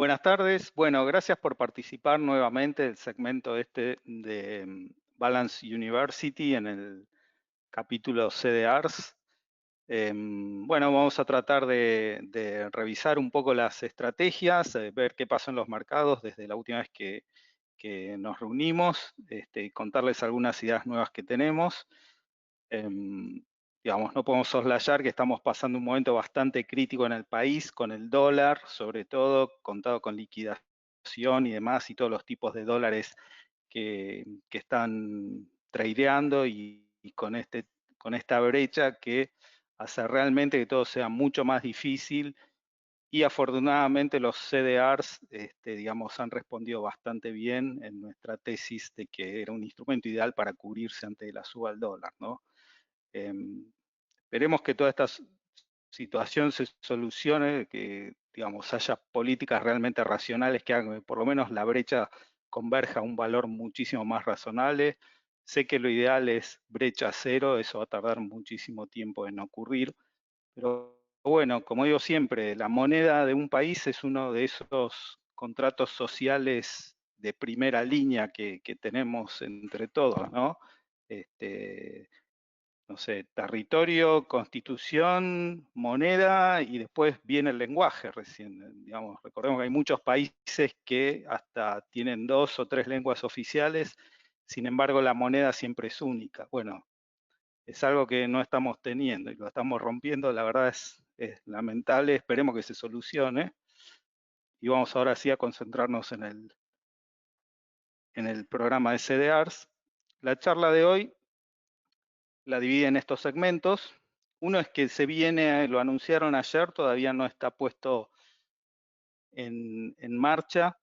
Buenas tardes. Bueno, gracias por participar nuevamente del segmento este de Balance University en el capítulo CDRs. Bueno, vamos a tratar de revisar un poco las estrategias, ver qué pasó en los mercados desde la última vez que nos reunimos, y contarles algunas ideas nuevas que tenemos. Digamos, no podemos soslayar que estamos pasando un momento bastante crítico en el país, con el dólar, sobre todo contado con liquidación y demás, y todos los tipos de dólares que están tradeando y con esta brecha que hace realmente que todo sea mucho más difícil. Y afortunadamente los CDRs, digamos, han respondido bastante bien en nuestra tesis de que era un instrumento ideal para cubrirse ante la suba del dólar, ¿no? Esperemos que toda esta situación se solucione, que digamos haya políticas realmente racionales que hagan que por lo menos la brecha converja a un valor muchísimo más razonable. Sé que lo ideal es brecha cero, eso va a tardar muchísimo tiempo en ocurrir, pero bueno, como digo siempre, la moneda de un país es uno de esos contratos sociales de primera línea que tenemos entre todos, ¿no? No sé, territorio, constitución, moneda y después viene el lenguaje recién. Digamos, recordemos que hay muchos países que hasta tienen 2 o 3 lenguas oficiales, sin embargo la moneda siempre es única. Bueno, es algo que no estamos teniendo y lo estamos rompiendo, la verdad es lamentable, esperemos que se solucione. Y vamos ahora sí a concentrarnos en el programa de CDRs. La charla de hoy la divide en estos segmentos. Uno es que se viene, lo anunciaron ayer, todavía no está puesto en marcha,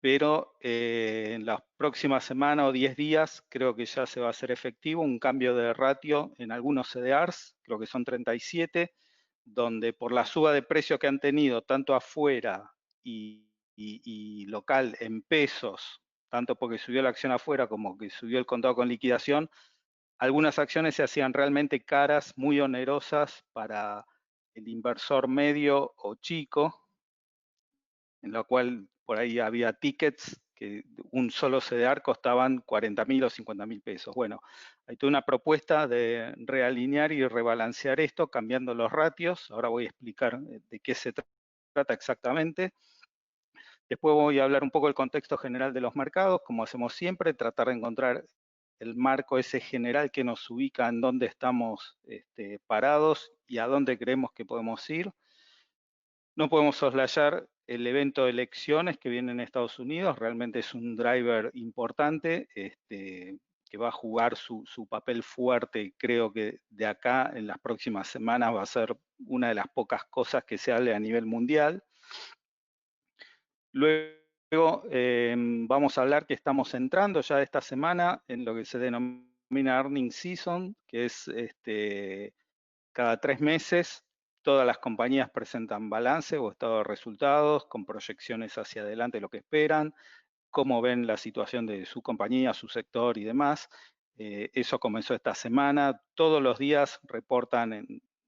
pero en las próximas semanas o 10 días creo que ya se va a hacer efectivo un cambio de ratio en algunos CDRs, creo que son 37, donde por la suba de precio que han tenido tanto afuera y local en pesos, tanto porque subió la acción afuera como que subió el contado con liquidación, algunas acciones se hacían realmente caras, muy onerosas para el inversor medio o chico, en lo cual por ahí había tickets que un solo CDR costaban 40.000 o 50.000 pesos. Bueno, hay toda una propuesta de realinear y rebalancear esto cambiando los ratios. Ahora voy a explicar de qué se trata exactamente. Después voy a hablar un poco del contexto general de los mercados, como hacemos siempre, tratar de encontrar el marco ese general que nos ubica en dónde estamos parados y a dónde creemos que podemos ir. No podemos soslayar el evento de elecciones que viene en Estados Unidos, realmente es un driver importante que va a jugar su papel fuerte. Creo que de acá en las próximas semanas va a ser una de las pocas cosas que se hable a nivel mundial. Luego vamos a hablar que estamos entrando ya esta semana en lo que se denomina Earning Season, que es cada 3 meses todas las compañías presentan balance o estado de resultados con proyecciones hacia adelante, lo que esperan, cómo ven la situación de su compañía, su sector y demás. Eso comenzó esta semana. Todos los días reportan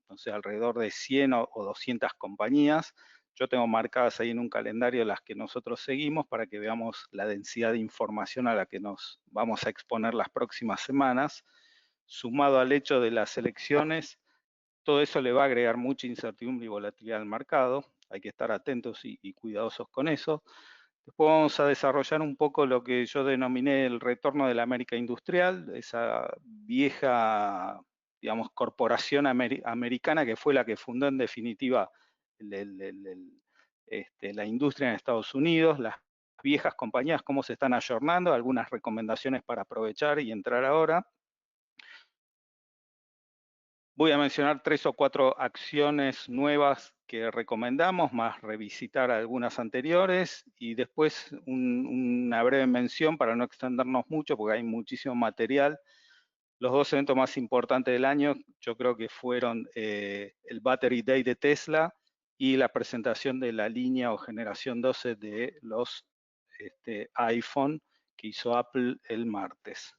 no sé, alrededor de 100 o 200 compañías. Yo tengo marcadas ahí en un calendario las que nosotros seguimos para que veamos la densidad de información a la que nos vamos a exponer las próximas semanas. Sumado al hecho de las elecciones, todo eso le va a agregar mucha incertidumbre y volatilidad al mercado. Hay que estar atentos y cuidadosos con eso. Después vamos a desarrollar un poco lo que yo denominé el retorno de la América industrial, esa vieja, digamos, corporación americana que fue la que fundó en definitiva la industria en Estados Unidos, las viejas compañías, cómo se están ayornando, algunas recomendaciones para aprovechar y entrar ahora. Voy a mencionar 3 o 4 acciones nuevas que recomendamos, más revisitar algunas anteriores y después una breve mención para no extendernos mucho porque hay muchísimo material. Los 2 eventos más importantes del año yo creo que fueron el Battery Day de Tesla y la presentación de la línea o generación 12 de los iPhone que hizo Apple el martes.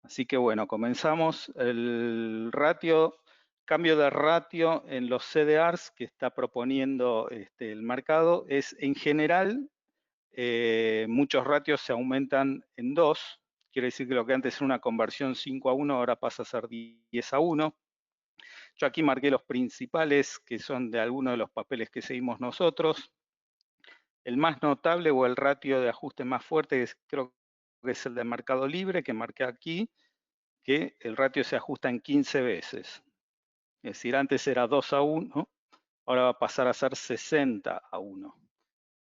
Así que bueno, comenzamos. El ratio cambio de ratio en los CDRs que está proponiendo el mercado es, en general, muchos ratios se aumentan en 2. Quiere decir que lo que antes era una conversión 5:1 ahora pasa a ser 10:1. Yo aquí marqué los principales, que son de algunos de los papeles que seguimos nosotros. El más notable o el ratio de ajuste más fuerte creo que es el de Mercado Libre, que marqué aquí, que el ratio se ajusta en 15 veces. Es decir, antes era 2:1, ahora va a pasar a ser 60:1.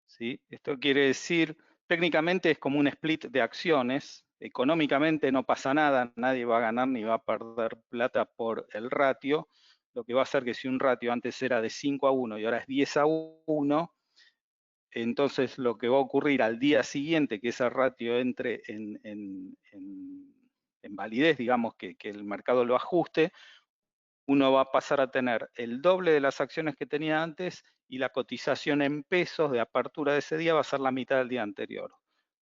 ¿Sí? Esto quiere decir, técnicamente es como un split de acciones. Económicamente no pasa nada, nadie va a ganar ni va a perder plata por el ratio. Lo que va a hacer que si un ratio antes era de 5:1 y ahora es 10:1, entonces lo que va a ocurrir al día siguiente que ese ratio entre en validez, digamos que el mercado lo ajuste, uno va a pasar a tener el doble de las acciones que tenía antes y la cotización en pesos de apertura de ese día va a ser la mitad del día anterior.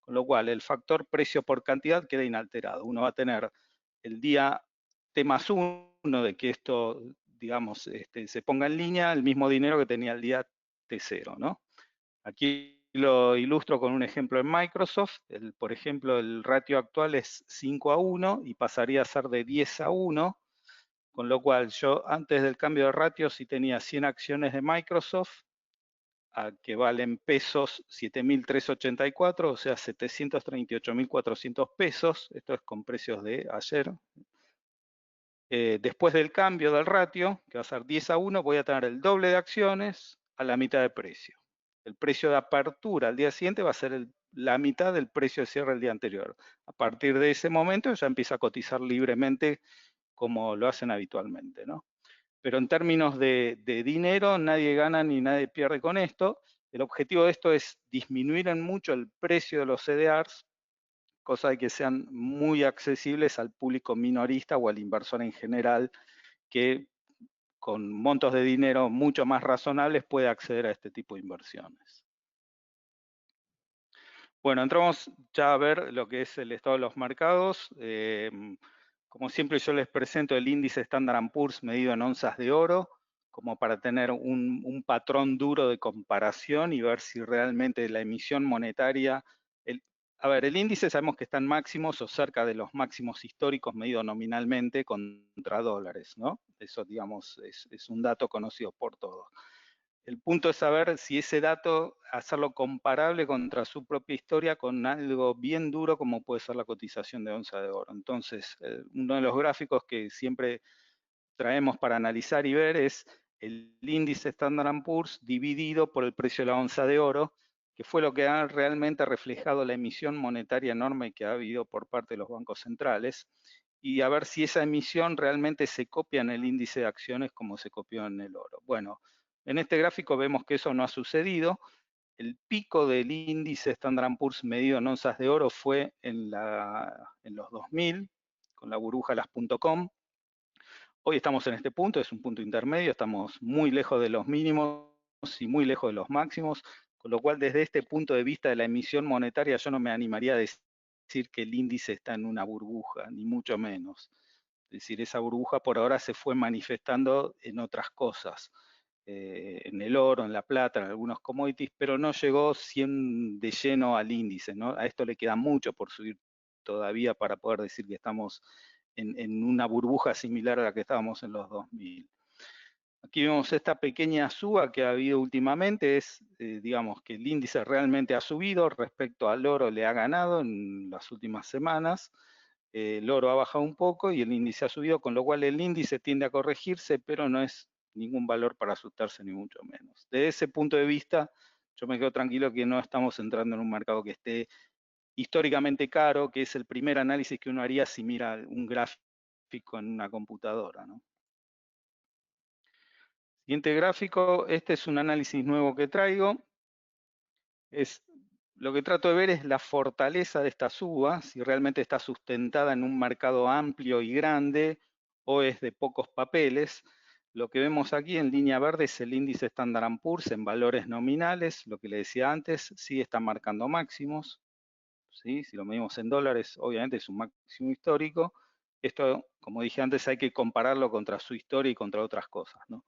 Con lo cual, el factor precio por cantidad queda inalterado. Uno va a tener el día T+1 de que esto, digamos, se ponga en línea, el mismo dinero que tenía el día T0, ¿no? Aquí lo ilustro con un ejemplo en Microsoft. Por ejemplo, el ratio actual es 5:1 y pasaría a ser de 10:1. Con lo cual, yo antes del cambio de ratio, si tenía 100 acciones de Microsoft, que valen pesos 7.384, o sea, 738.400 pesos. Esto es con precios de ayer. Después del cambio del ratio, que va a ser 10:1, voy a tener el doble de acciones a la mitad de precio. El precio de apertura al día siguiente va a ser la mitad del precio de cierre del día anterior. A partir de ese momento ya empieza a cotizar libremente como lo hacen habitualmente, ¿no? Pero en términos de dinero, nadie gana ni nadie pierde con esto. El objetivo de esto es disminuir en mucho el precio de los CDRs, cosa de que sean muy accesibles al público minorista o al inversor en general, que con montos de dinero mucho más razonables puede acceder a este tipo de inversiones. Bueno, entramos ya a ver lo que es el estado de los mercados. Como siempre yo les presento el índice Standard & Poor's medido en onzas de oro, como para tener un patrón duro de comparación y ver si realmente la emisión monetaria... A ver, el índice sabemos que está en máximos o cerca de los máximos históricos medido nominalmente contra dólares, ¿no? Eso, digamos, es un dato conocido por todos. El punto es saber si ese dato, hacerlo comparable contra su propia historia con algo bien duro como puede ser la cotización de onza de oro. Entonces, uno de los gráficos que siempre traemos para analizar y ver es el índice Standard & Poor's dividido por el precio de la onza de oro, que fue lo que ha realmente reflejado la emisión monetaria enorme que ha habido por parte de los bancos centrales, y a ver si esa emisión realmente se copia en el índice de acciones como se copió en el oro. Bueno, en este gráfico vemos que eso no ha sucedido. El pico del índice Standard & Poor's medido en onzas de oro fue en los 2000, con la burbuja las .com. Hoy estamos en este punto, es un punto intermedio, estamos muy lejos de los mínimos y muy lejos de los máximos, con lo cual desde este punto de vista de la emisión monetaria yo no me animaría a decir que el índice está en una burbuja, ni mucho menos. Es decir, esa burbuja por ahora se fue manifestando en otras cosas, en el oro, en la plata, en algunos commodities, pero no llegó de lleno al índice, ¿no? A esto le queda mucho por subir todavía para poder decir que estamos en una burbuja similar a la que estábamos en los 2000. Aquí vemos esta pequeña suba que ha habido últimamente, digamos que el índice realmente ha subido respecto al oro, le ha ganado en las últimas semanas. El oro ha bajado un poco y el índice ha subido, con lo cual el índice tiende a corregirse, pero no es ningún valor para asustarse ni mucho menos. Desde ese punto de vista, yo me quedo tranquilo que no estamos entrando en un mercado que esté históricamente caro, que es el primer análisis que uno haría si mira un gráfico en una computadora, ¿no? Siguiente gráfico, este es un análisis nuevo que traigo. Lo que trato de ver es la fortaleza de esta suba, si realmente está sustentada en un mercado amplio y grande o es de pocos papeles. Lo que vemos aquí en línea verde es el índice Standard & Poor's en valores nominales, lo que le decía antes, sí está marcando máximos. ¿Sí? Si lo medimos en dólares, obviamente es un máximo histórico. Esto, como dije antes, hay que compararlo contra su historia y contra otras cosas, ¿no?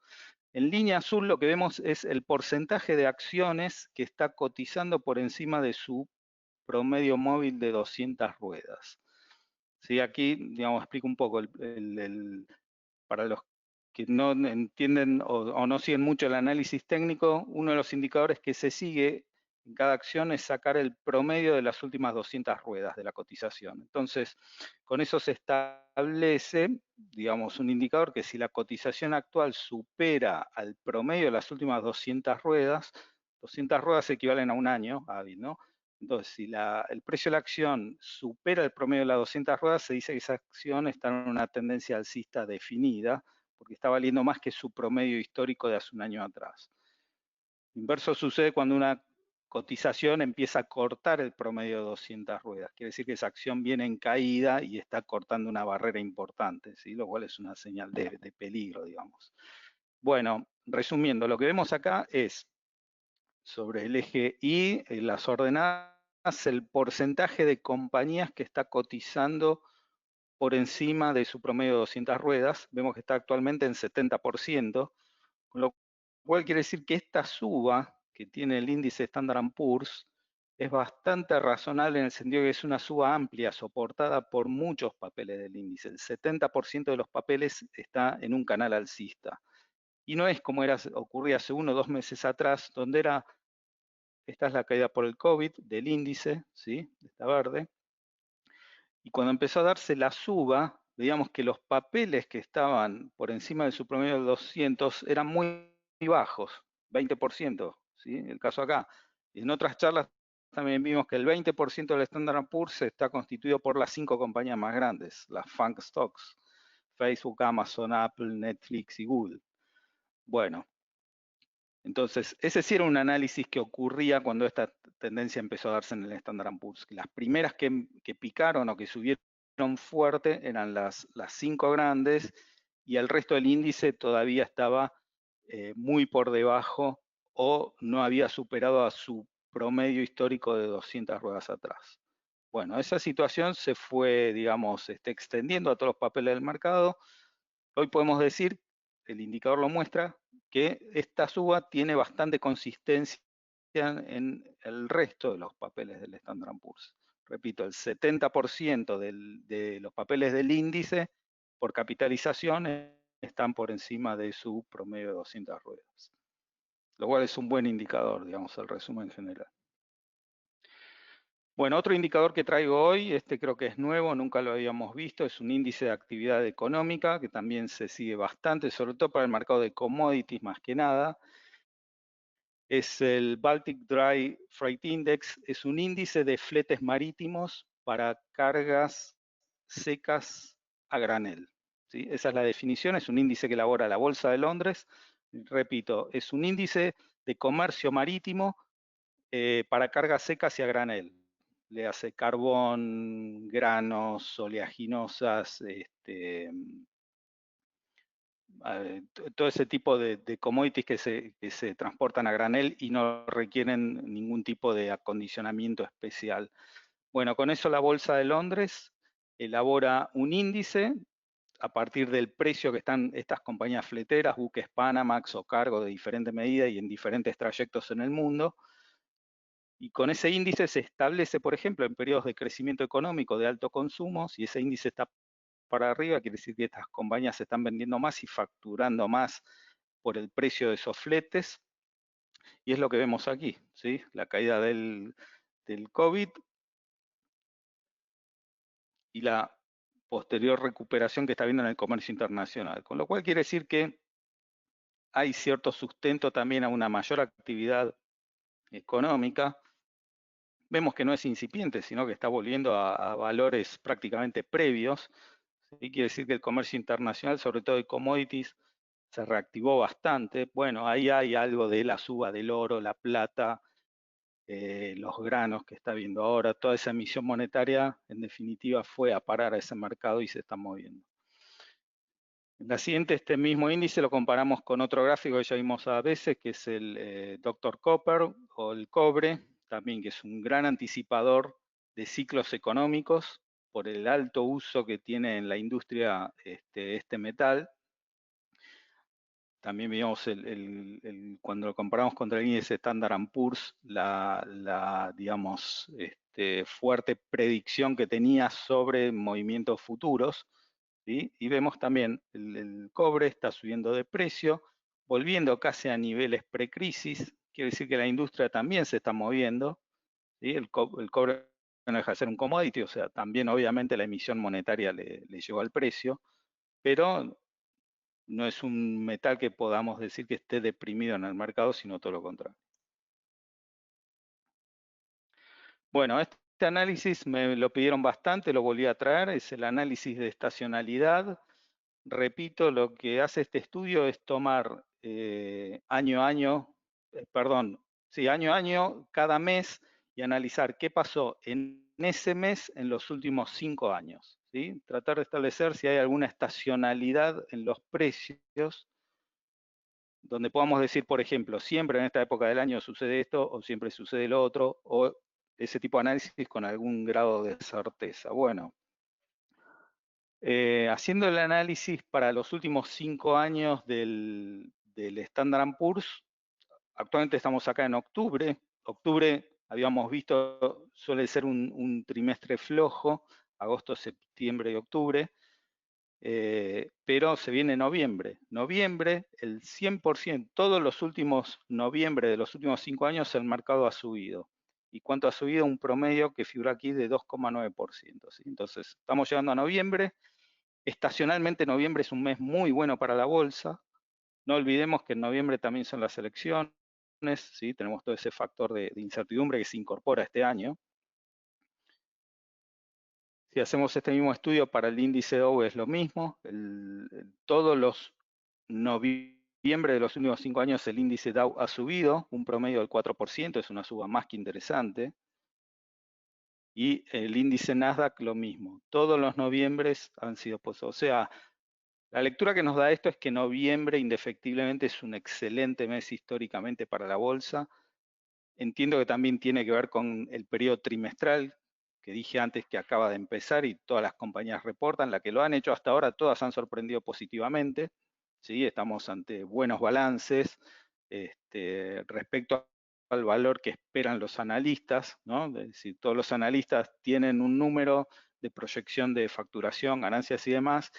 En línea azul lo que vemos es el porcentaje de acciones que está cotizando por encima de su promedio móvil de 200 ruedas. ¿Sí? Aquí, digamos, explico un poco, para los que no entienden o no siguen mucho el análisis técnico, uno de los indicadores que se sigue en cada acción es sacar el promedio de las últimas 200 ruedas de la cotización. Entonces, con eso se establece, digamos, un indicador que si la cotización actual supera al promedio de las últimas 200 ruedas equivalen a un año hábil, ¿no? Entonces, si el precio de la acción supera el promedio de las 200 ruedas, se dice que esa acción está en una tendencia alcista definida, porque está valiendo más que su promedio histórico de hace un año atrás. Inverso sucede cuando una cotización empieza a cortar el promedio de 200 ruedas. Quiere decir que esa acción viene en caída y está cortando una barrera importante, ¿sí? Lo cual es una señal de peligro, digamos. Bueno, resumiendo, lo que vemos acá es sobre el eje Y, en las ordenadas, el porcentaje de compañías que está cotizando por encima de su promedio de 200 ruedas. Vemos que está actualmente en 70%, con lo cual quiere decir que esta suba que tiene el índice Standard & Poor's es bastante razonable en el sentido que es una suba amplia, soportada por muchos papeles del índice. El 70% de los papeles está en un canal alcista. Y no es como ocurría hace 1 o 2 meses atrás, donde esta es la caída por el COVID del índice, ¿sí? Está verde. Y cuando empezó a darse la suba, veíamos que los papeles que estaban por encima de su promedio de 200 eran muy bajos, 20%, ¿sí? El caso acá. En otras charlas también vimos que el 20% del Standard & Poor's está constituido por las 5 compañías más grandes, las FANG Stocks, Facebook, Amazon, Apple, Netflix y Google. Bueno, entonces, ese sí era un análisis que ocurría cuando esta tendencia empezó a darse en el Standard & Poor's. Las primeras que picaron o que subieron fuerte eran las 5 grandes y el resto del índice todavía estaba muy por debajo o no había superado a su promedio histórico de 200 ruedas atrás. Bueno, esa situación se fue, digamos, extendiendo a todos los papeles del mercado. Hoy podemos decir, el indicador lo muestra, que esta suba tiene bastante consistencia en el resto de los papeles del Standard & Poor's. Repito, el 70% de los papeles del índice por capitalización están por encima de su promedio de 200 ruedas, lo cual es un buen indicador, digamos, el resumen general. Bueno, otro indicador que traigo hoy, este creo que es nuevo, nunca lo habíamos visto, es un índice de actividad económica que también se sigue bastante, sobre todo para el mercado de commodities más que nada. Es el Baltic Dry Freight Index, es un índice de fletes marítimos para cargas secas a granel, ¿sí? Esa es la definición, es un índice que elabora la Bolsa de Londres. Repito, es un índice de comercio marítimo para cargas secas y a granel. Le hace carbón, granos, oleaginosas, todo ese tipo de commodities que se transportan a granel y no requieren ningún tipo de acondicionamiento especial. Bueno, con eso la Bolsa de Londres elabora un índice a partir del precio que están estas compañías fleteras, buques Panamax o cargo de diferente medida y en diferentes trayectos en el mundo. Y con ese índice se establece, por ejemplo, en periodos de crecimiento económico de alto consumo, si ese índice está para arriba, quiere decir que estas compañías se están vendiendo más y facturando más por el precio de esos fletes. Y es lo que vemos aquí, ¿sí? La caída del COVID y la posterior recuperación que está viendo en el comercio internacional. Con lo cual quiere decir que hay cierto sustento también a una mayor actividad económica. Vemos que no es incipiente, sino que está volviendo a valores prácticamente previos. ¿Sí? Quiere decir que el comercio internacional, sobre todo de commodities, se reactivó bastante. Bueno, ahí hay algo de la suba del oro, la plata, los granos que está viendo ahora. Toda esa emisión monetaria, en definitiva, fue a parar a ese mercado y se está moviendo. En la siguiente, este mismo índice lo comparamos con otro gráfico que ya vimos a veces, que es el Dr. Copper o el cobre, también que es un gran anticipador de ciclos económicos. por el alto uso que tiene en la industria este metal. También vimos cuando lo comparamos contra el índice Standard Poor's, digamos, fuerte predicción que tenía sobre movimientos futuros, ¿sí? Y vemos también el cobre está subiendo de precio, volviendo casi a niveles precrisis, quiere decir que la industria también se está moviendo, ¿sí? El cobre no deja de ser un commodity, o sea, también obviamente la emisión monetaria le llegó al precio, pero no es un metal que podamos decir que esté deprimido en el mercado, sino todo lo contrario. Bueno, este análisis me lo pidieron bastante, lo volví a traer, es el análisis de estacionalidad. Repito, lo que hace este estudio es tomar año a año, año a año, cada mes, y analizar qué pasó en ese mes en los últimos 5 años. ¿sí? Tratar de establecer si hay alguna estacionalidad en los precios donde podamos decir, por ejemplo, siempre en esta época del año sucede esto o siempre sucede lo otro, o ese tipo de análisis con algún grado de certeza. Bueno, haciendo el análisis para los últimos 5 años del Standard Poor's, actualmente estamos acá en octubre. Octubre, habíamos visto, suele ser un trimestre flojo, agosto, septiembre y octubre. Pero se viene noviembre. Noviembre, el 100%, todos los últimos noviembre de los últimos 5 años el mercado ha subido. ¿Y cuánto ha subido? Un promedio que figura aquí de 2,9%. ¿sí? Entonces, estamos llegando a noviembre. Estacionalmente noviembre es un mes muy bueno para la bolsa. No olvidemos que en noviembre también son las elecciones. ¿sí? Tenemos todo ese factor de incertidumbre que se incorpora este año. Si hacemos este mismo estudio para el índice Dow es lo mismo. Todos los noviembre de los últimos 5 años el índice Dow ha subido, un promedio del 4%, es una suba más que interesante. Y el índice Nasdaq lo mismo. Todos los noviembres han sido positivos. O sea, la lectura que nos da esto es que noviembre indefectiblemente es un excelente mes históricamente para la bolsa. Entiendo que también tiene que ver con el periodo trimestral que dije antes que acaba de empezar y todas las compañías reportan, la que lo han hecho hasta ahora, todas han sorprendido positivamente, ¿sí? Estamos ante buenos balances respecto al valor que esperan los analistas, ¿no? Es decir, todos los analistas tienen un número de proyección de facturación, ganancias y demás,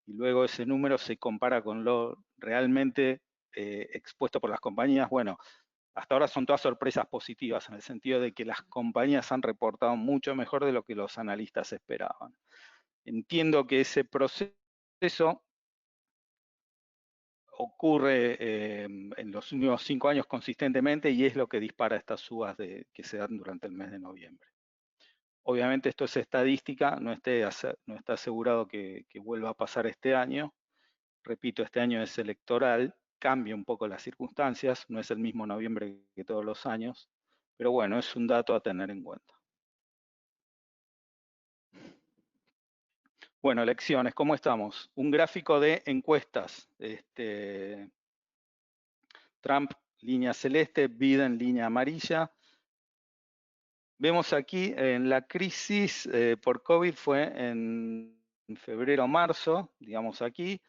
y luego ese número se compara con lo realmente expuesto por las compañías. Bueno, hasta ahora son todas sorpresas positivas, en el sentido de que las compañías han reportado mucho mejor de lo que los analistas esperaban. Entiendo que ese proceso ocurre en los últimos 5 años consistentemente y es lo que dispara estas subas que se dan durante el mes de noviembre. Obviamente esto es estadística, no está asegurado que vuelva a pasar este año. Repito, este año es electoral, cambia un poco las circunstancias, no es el mismo noviembre que todos los años, pero bueno, es un dato a tener en cuenta. Bueno, elecciones, ¿cómo estamos? Un gráfico de encuestas. Trump, línea celeste, Biden, línea amarilla. Vemos aquí en la crisis por COVID fue en febrero, marzo, digamos aquí.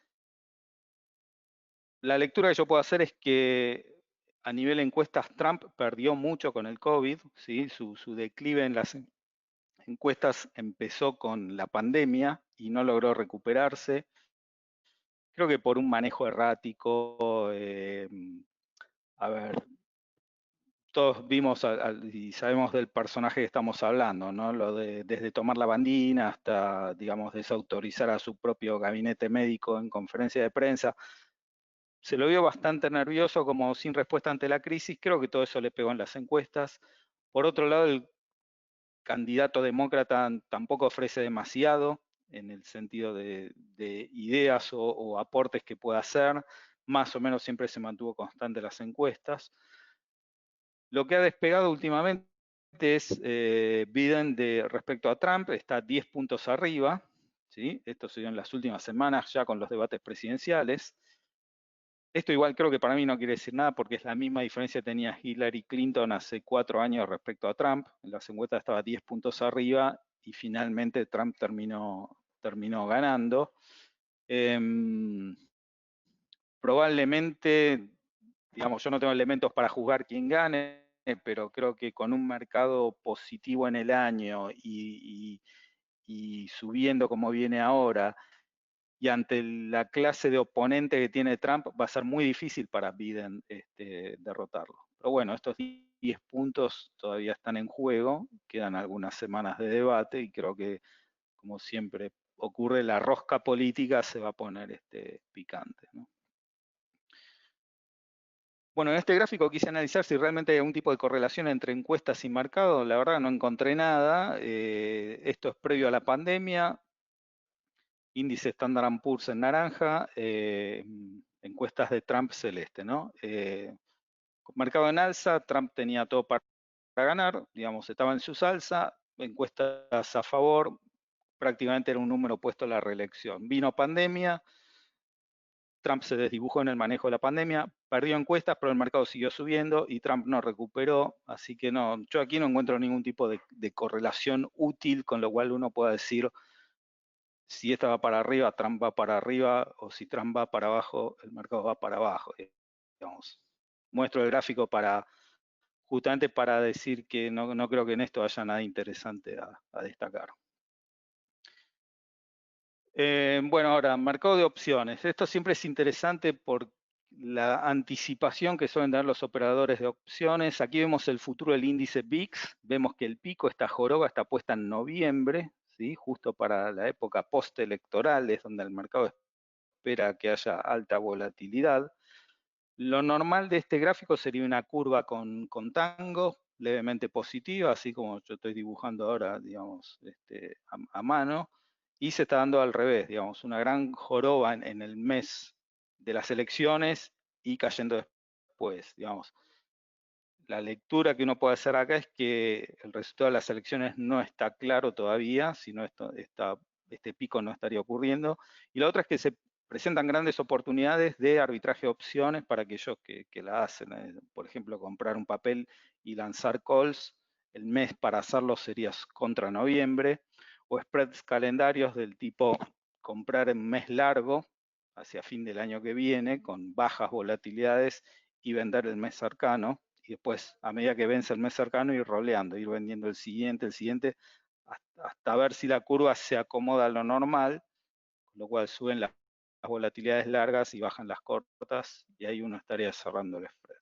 La lectura que yo puedo hacer es que a nivel encuestas Trump perdió mucho con el COVID, ¿sí? Su declive en las encuestas empezó con la pandemia y no logró recuperarse. Creo que por un manejo errático, a ver, todos vimos y sabemos del personaje que estamos hablando, ¿no? Desde tomar la bandina hasta, digamos, desautorizar a su propio gabinete médico en conferencia de prensa. Se lo vio bastante nervioso, como sin respuesta ante la crisis. Creo que todo eso le pegó en las encuestas. Por otro lado, el candidato demócrata tampoco ofrece demasiado en el sentido de ideas o aportes que pueda hacer. Más o menos siempre se mantuvo constante las encuestas. Lo que ha despegado últimamente es Biden respecto a Trump, está 10 puntos arriba. ¿sí? Esto se dio en las últimas semanas ya con los debates presidenciales. Esto igual creo que para mí no quiere decir nada porque es la misma diferencia que tenía Hillary Clinton hace 4 años respecto a Trump. En las encuestas estaba 10 puntos arriba y finalmente Trump terminó ganando. Probablemente, digamos, yo no tengo elementos para juzgar quién gane, pero creo que con un mercado positivo en el año y subiendo como viene ahora, y ante la clase de oponente que tiene Trump, va a ser muy difícil para Biden derrotarlo. Pero bueno, estos 10 puntos todavía están en juego, quedan algunas semanas de debate y creo que, como siempre ocurre, la rosca política se va a poner picante, ¿no? Bueno, en este gráfico quise analizar si realmente hay algún tipo de correlación entre encuestas y mercado. La verdad no encontré nada. Esto es previo a la pandemia. Índice Standard & Poor's en naranja, encuestas de Trump celeste, ¿no? Mercado en alza, Trump tenía todo para ganar, digamos, estaba en su salsa, encuestas a favor, prácticamente era un número opuesto a la reelección. Vino pandemia, Trump se desdibujó en el manejo de la pandemia, perdió encuestas, pero el mercado siguió subiendo y Trump no recuperó, así que no, yo aquí no encuentro ningún tipo de correlación útil con lo cual uno pueda decir si esta va para arriba, Trump va para arriba, o si Trump va para abajo, el mercado va para abajo. Digamos. Muestro el gráfico justamente para decir que no creo que en esto haya nada interesante a destacar. Bueno, ahora, mercado de opciones. Esto siempre es interesante por la anticipación que suelen dar los operadores de opciones. Aquí vemos el futuro del índice VIX. Vemos que el pico, esta joroba, está puesta en noviembre, ¿sí? Justo para la época postelectoral, es donde el mercado espera que haya alta volatilidad. Lo normal de este gráfico sería una curva con tango, levemente positiva, así como yo estoy dibujando ahora, digamos, a mano, y se está dando al revés, digamos, una gran joroba en el mes de las elecciones y cayendo después, digamos. La lectura que uno puede hacer acá es que el resultado de las elecciones no está claro todavía, si no este pico no estaría ocurriendo. Y la otra es que se presentan grandes oportunidades de arbitraje de opciones para aquellos que la hacen. Por ejemplo, comprar un papel y lanzar calls. El mes para hacerlo sería contra noviembre. O spreads calendarios del tipo comprar en mes largo, hacia fin del año que viene, con bajas volatilidades, y vender el mes cercano, y después, a medida que vence el mes cercano, ir roleando, ir vendiendo el siguiente, hasta ver si la curva se acomoda a lo normal, con lo cual suben las volatilidades largas y bajan las cortas, y ahí uno estaría cerrando el spread.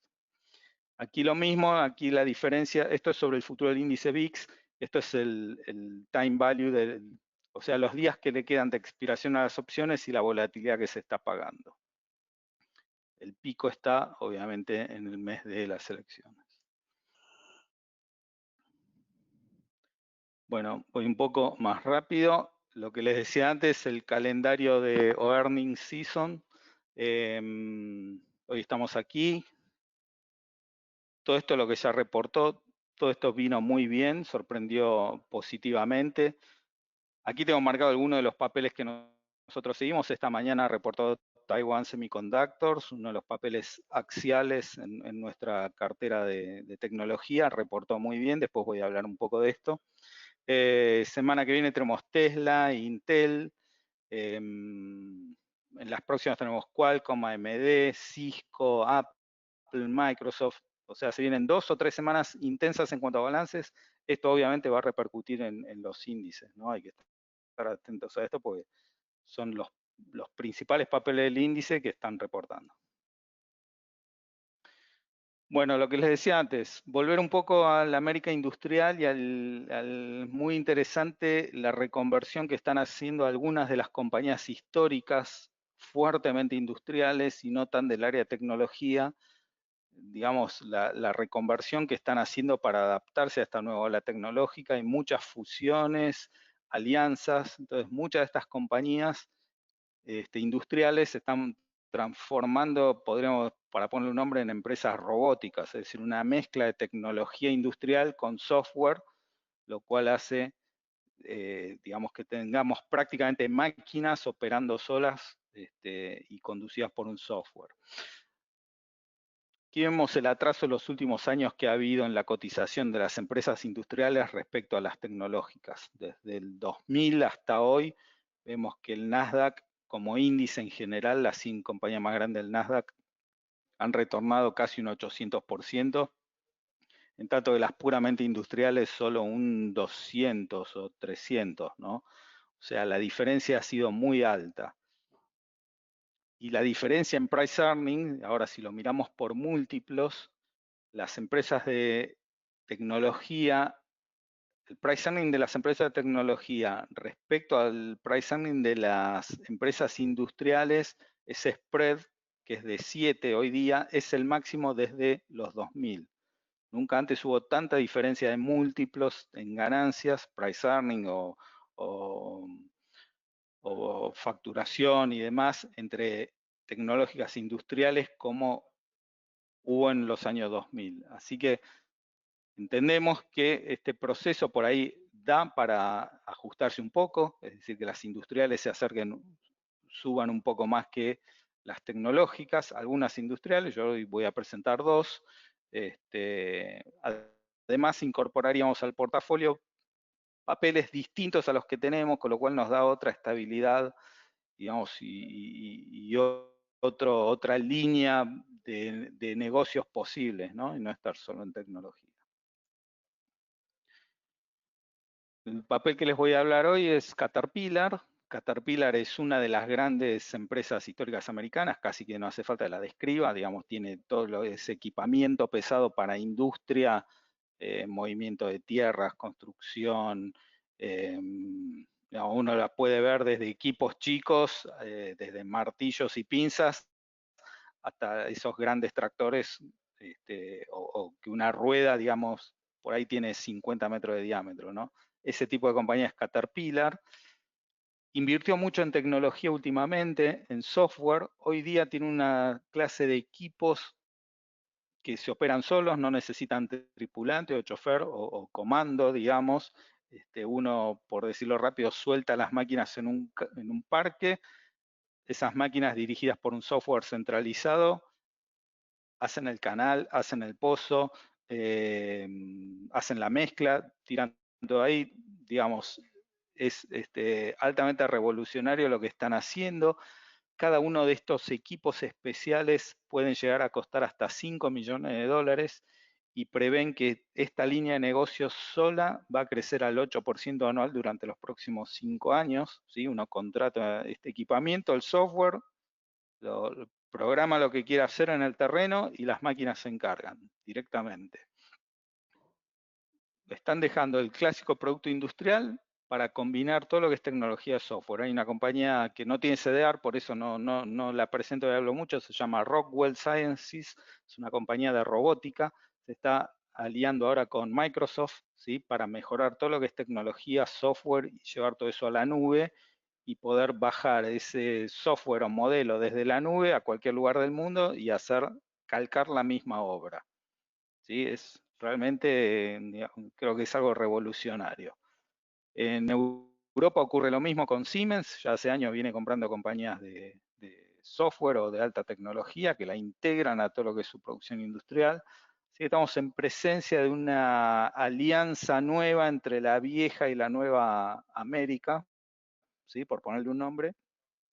Aquí lo mismo, aquí la diferencia, esto es sobre el futuro del índice VIX, esto es el time value, o sea, los días que le quedan de expiración a las opciones y la volatilidad que se está pagando. El pico está, obviamente, en el mes de las elecciones. Bueno, voy un poco más rápido. Lo que les decía antes, el calendario de earnings season. Hoy estamos aquí. Todo esto lo que ya reportó, todo esto vino muy bien, sorprendió positivamente. Aquí tengo marcado algunos de los papeles que nosotros seguimos. Esta mañana reportó Taiwan Semiconductors, uno de los papeles axiales en nuestra cartera de tecnología, reportó muy bien, después voy a hablar un poco de esto. Semana que viene tenemos Tesla, Intel, en las próximas tenemos Qualcomm, AMD, Cisco, Apple, Microsoft. O sea, se vienen 2 o 3 semanas intensas en cuanto a balances. Esto obviamente va a repercutir en los índices, ¿no? Hay que estar atentos a esto porque son los principales papeles del índice que están reportando. Bueno, lo que les decía antes, volver un poco a la América industrial y al muy interesante la reconversión que están haciendo algunas de las compañías históricas fuertemente industriales y no tan del área de tecnología, digamos, la reconversión que están haciendo para adaptarse a esta nueva ola tecnológica. Hay muchas fusiones, alianzas, entonces muchas de estas compañías industriales se están transformando, podríamos, para ponerle un nombre, en empresas robóticas, es decir, una mezcla de tecnología industrial con software, lo cual hace, digamos, que tengamos prácticamente máquinas operando solas y conducidas por un software. Aquí vemos el atraso en los últimos años que ha habido en la cotización de las empresas industriales respecto a las tecnológicas. Desde el 2000 hasta hoy vemos que el Nasdaq, como índice en general, las 100 compañías más grandes del Nasdaq han retornado casi un 800%, en tanto que las puramente industriales solo un 200 o 300, ¿no? O sea, la diferencia ha sido muy alta. Y la diferencia en price earning, ahora si lo miramos por múltiplos, las empresas de tecnología, el price earning de las empresas de tecnología respecto al price earning de las empresas industriales, ese spread, que es de 7 hoy día, es el máximo desde los 2000. Nunca antes hubo tanta diferencia de múltiplos en ganancias, price earning o facturación y demás entre tecnológicas industriales como hubo en los años 2000. Así que entendemos que este proceso por ahí da para ajustarse un poco, es decir, que las industriales se acerquen, suban un poco más que las tecnológicas, algunas industriales, yo hoy voy a presentar dos. Además, incorporaríamos al portafolio papeles distintos a los que tenemos, con lo cual nos da otra estabilidad, digamos, y otra línea de negocios posibles, ¿no? Y no estar solo en tecnología. El papel que les voy a hablar hoy es Caterpillar. Caterpillar es una de las grandes empresas históricas americanas, casi que no hace falta que la describa, digamos, tiene todo ese equipamiento pesado para industria, movimiento de tierras, construcción, uno la puede ver desde equipos chicos, desde martillos y pinzas, hasta esos grandes tractores, o que una rueda, digamos, por ahí tiene 50 metros de diámetro, ¿no? Ese tipo de compañía es Caterpillar. Invirtió mucho en tecnología últimamente, en software. Hoy día tiene una clase de equipos que se operan solos, no necesitan tripulante o chofer o comando, digamos. Uno, por decirlo rápido, suelta las máquinas en un parque. Esas máquinas dirigidas por un software centralizado hacen el canal, hacen el pozo, hacen la mezcla, tiran todo ahí, digamos, es altamente revolucionario lo que están haciendo. Cada uno de estos equipos especiales pueden llegar a costar hasta 5 millones de dólares y prevén que esta línea de negocios sola va a crecer al 8% anual durante los próximos 5 años. ¿Sí? Uno contrata este equipamiento, el software, lo programa lo que quiera hacer en el terreno y las máquinas se encargan directamente. Están dejando el clásico producto industrial para combinar todo lo que es tecnología de software. Hay una compañía que no tiene CDR, por eso no la presento y hablo mucho, se llama Rockwell Sciences, es una compañía de robótica, se está aliando ahora con Microsoft, ¿sí? Para mejorar todo lo que es tecnología, software y llevar todo eso a la nube y poder bajar ese software o modelo desde la nube a cualquier lugar del mundo y calcar la misma obra. ¿Sí? Es realmente, creo que es algo revolucionario. En Europa ocurre lo mismo con Siemens, ya hace años viene comprando compañías de software o de alta tecnología que la integran a todo lo que es su producción industrial. Así que estamos en presencia de una alianza nueva entre la vieja y la nueva América, ¿sí? Por ponerle un nombre,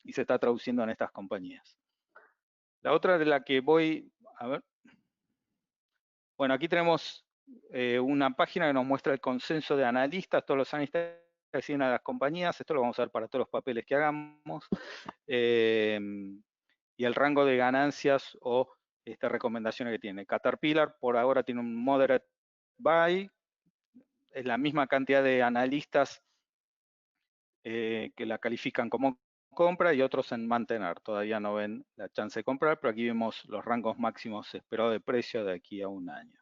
y se está traduciendo en estas compañías. La otra de la que voy a ver, bueno, aquí tenemos una página que nos muestra el consenso de analistas, todos los analistas que siguen a las compañías, esto lo vamos a ver para todos los papeles que hagamos, y el rango de ganancias o recomendaciones que tiene. Caterpillar por ahora tiene un moderate buy, es la misma cantidad de analistas que la califican como compra y otros en mantener. Todavía no ven la chance de comprar, pero aquí vemos los rangos máximos esperados de precio de aquí a un año.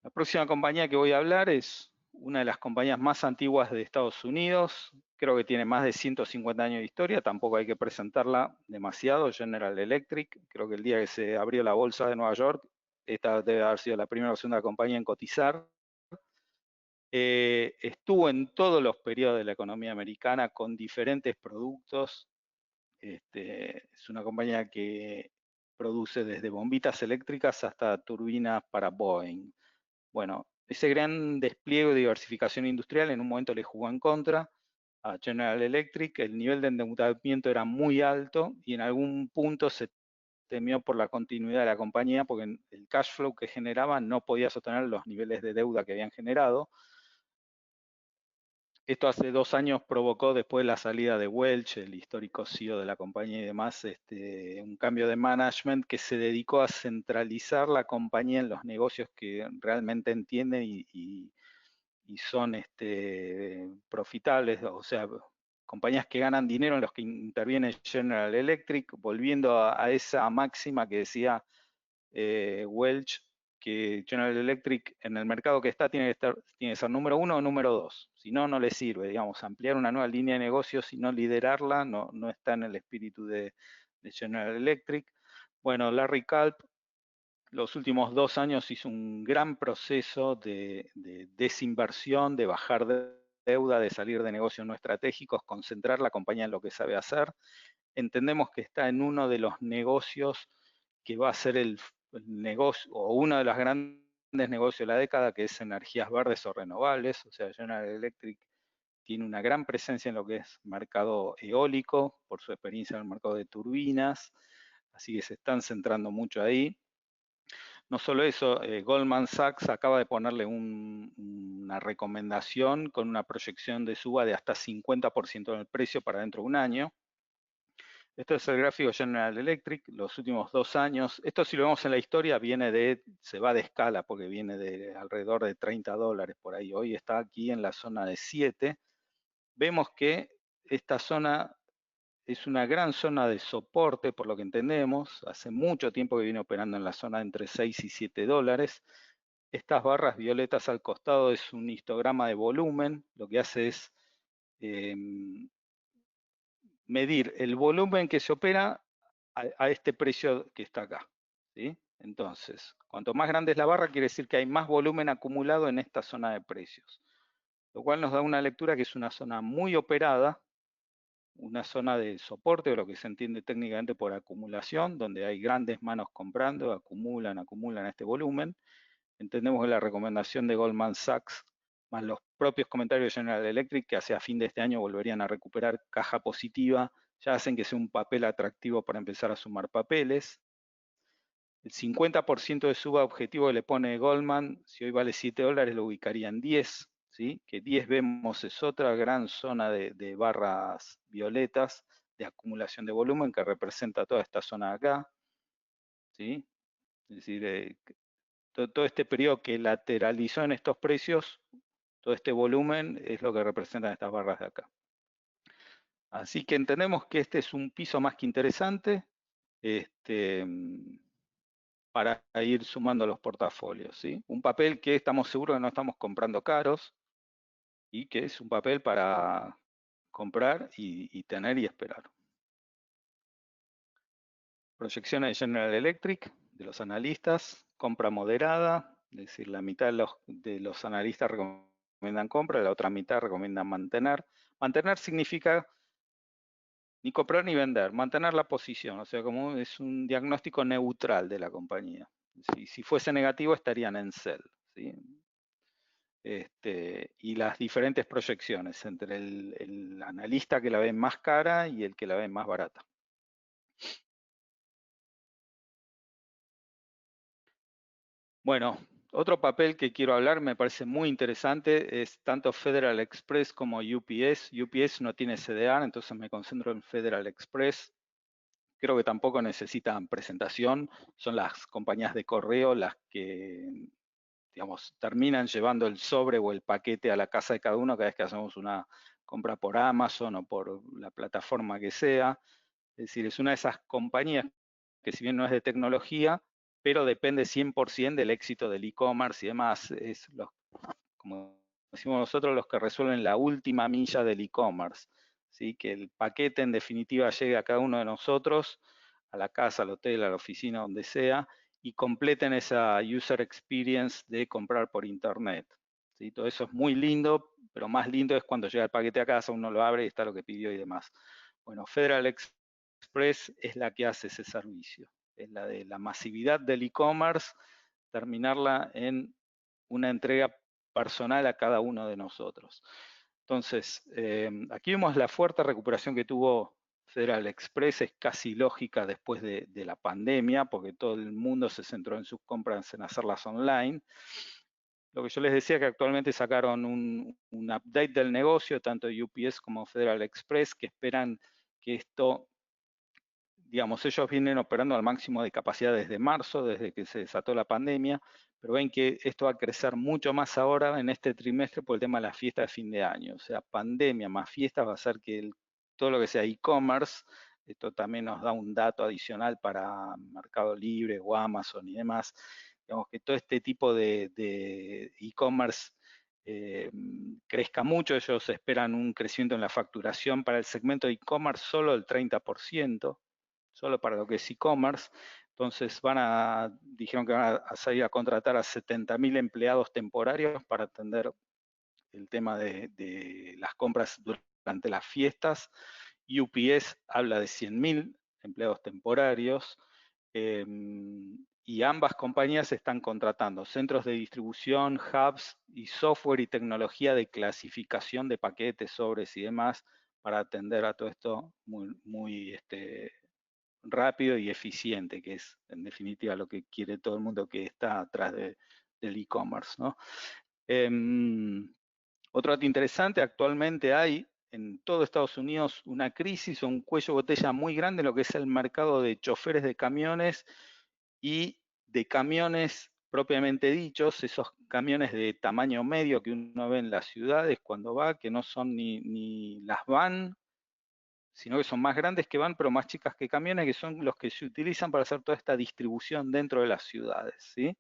La próxima compañía que voy a hablar es una de las compañías más antiguas de Estados Unidos. Creo que tiene más de 150 años de historia, tampoco hay que presentarla demasiado. General Electric, creo que el día que se abrió la bolsa de Nueva York, esta debe haber sido la primera o segunda compañía en cotizar. Estuvo en todos los periodos de la economía americana con diferentes productos. Es una compañía que produce desde bombitas eléctricas hasta turbinas para Boeing. Bueno, ese gran despliegue de diversificación industrial en un momento le jugó en contra a General Electric, el nivel de endeudamiento era muy alto y en algún punto se temió por la continuidad de la compañía porque el cash flow que generaba no podía sostener los niveles de deuda que habían generado. Esto hace 2 años provocó después la salida de Welch, el histórico CEO de la compañía y demás, un cambio de management que se dedicó a centralizar la compañía en los negocios que realmente entienden y son profitables, o sea, compañías que ganan dinero en los que interviene General Electric, volviendo a esa máxima que decía Welch, que General Electric en el mercado que está tiene que ser número 1 o número 2. Si no, no le sirve. Digamos, ampliar una nueva línea de negocios y no liderarla no está en el espíritu de General Electric. Bueno, Larry Culp los últimos 2 años hizo un gran proceso de desinversión, de bajar deuda, de salir de negocios no estratégicos, concentrar la compañía en lo que sabe hacer. Entendemos que está en uno de los negocios que va a ser el negocio, o uno de los grandes negocios de la década, que es energías verdes o renovables. O sea, General Electric tiene una gran presencia en lo que es mercado eólico, por su experiencia en el mercado de turbinas, así que se están centrando mucho ahí. No solo eso, Goldman Sachs acaba de ponerle una recomendación con una proyección de suba de hasta 50% en el precio para dentro de un año. Esto es el gráfico General Electric, los últimos 2 años. Esto, si lo vemos en la historia, se va de escala porque viene de alrededor de $30 por ahí. Hoy está aquí en la zona de 7. Vemos que esta zona es una gran zona de soporte, por lo que entendemos. Hace mucho tiempo que viene operando en la zona entre 6 y 7 dólares. Estas barras violetas al costado es un histograma de volumen. Lo que hace es medir el volumen que se opera a este precio que está acá. ¿Sí? Entonces, cuanto más grande es la barra, quiere decir que hay más volumen acumulado en esta zona de precios. Lo cual nos da una lectura que es una zona muy operada, una zona de soporte, o lo que se entiende técnicamente por acumulación, donde hay grandes manos comprando, acumulan este volumen. Entendemos que la recomendación de Goldman Sachs, más los propios comentarios de General Electric, que hacia fin de este año volverían a recuperar caja positiva, ya hacen que sea un papel atractivo para empezar a sumar papeles. El 50% de suba objetivo que le pone Goldman, si hoy vale 7 dólares, lo ubicaría en 10, ¿sí? Que 10 vemos es otra gran zona de barras violetas de acumulación de volumen que representa toda esta zona de acá, ¿sí? Es decir, todo este periodo que lateralizó en estos precios, todo este volumen es lo que representan estas barras de acá. Así que entendemos que este es un piso más que interesante para ir sumando los portafolios, ¿sí? Un papel que estamos seguros que no estamos comprando caros y que es un papel para comprar y tener y esperar. Proyecciones de General Electric, de los analistas, compra moderada, es decir, la mitad de los analistas recomiendan compra, la otra mitad recomiendan mantener. Mantener significa ni comprar ni vender, mantener la posición, o sea, como es un diagnóstico neutral de la compañía. Si fuese negativo estarían en sell, ¿sí? Y las diferentes proyecciones entre el analista que la ve más cara y el que la ve más barata. Bueno, otro papel que quiero hablar, me parece muy interesante, es tanto Federal Express como UPS. UPS no tiene CDR, entonces me concentro en Federal Express. Creo que tampoco necesitan presentación, son las compañías de correo las que, digamos, terminan llevando el sobre o el paquete a la casa de cada uno cada vez que hacemos una compra por Amazon o por la plataforma que sea. Es decir, es una de esas compañías que, si bien no es de tecnología, pero depende 100% del éxito del e-commerce y demás. Es como decimos nosotros, los que resuelven la última milla del e-commerce. ¿Sí? Que el paquete en definitiva llegue a cada uno de nosotros, a la casa, al hotel, a la oficina, donde sea, y completen esa user experience de comprar por internet. ¿Sí? Todo eso es muy lindo, pero más lindo es cuando llega el paquete a casa, uno lo abre y está lo que pidió y demás. Bueno, Federal Express es la que hace ese servicio. es la de la masividad del e-commerce, terminarla en una entrega personal a cada uno de nosotros. Entonces, aquí vemos la fuerte recuperación que tuvo Federal Express, es casi lógica después de la pandemia, porque todo el mundo se centró en sus compras en hacerlas online. Lo que yo les decía que actualmente sacaron un update del negocio, tanto UPS como Federal Express, que esperan que esto, digamos, ellos vienen operando al máximo de capacidad desde marzo, desde que se desató la pandemia, pero ven que esto va a crecer mucho más ahora en este trimestre por el tema de las fiestas de fin de año. O sea, pandemia más fiestas va a hacer que todo lo que sea e-commerce, esto también nos da un dato adicional para Mercado Libre o Amazon y demás, digamos que todo este tipo de e-commerce crezca mucho. Ellos esperan un crecimiento en la facturación para el segmento de e-commerce solo del 30%, solo para lo que es e-commerce. Entonces dijeron que van a salir a contratar a 70.000 empleados temporarios para atender el tema de las compras durante las fiestas. UPS habla de 100.000 empleados temporarios. Y ambas compañías están contratando centros de distribución, hubs y software y tecnología de clasificación de paquetes, sobres y demás para atender a todo esto muy rápido y eficiente, que es en definitiva lo que quiere todo el mundo que está atrás del e-commerce, ¿no? Otro dato interesante, actualmente hay en todo Estados Unidos una crisis o un cuello de botella muy grande en lo que es el mercado de choferes de camiones y de camiones propiamente dichos, esos camiones de tamaño medio que uno ve en las ciudades cuando va, que no son ni las van, sino que son más grandes que van, pero más chicas que camiones, que son los que se utilizan para hacer toda esta distribución dentro de las ciudades, ¿sí?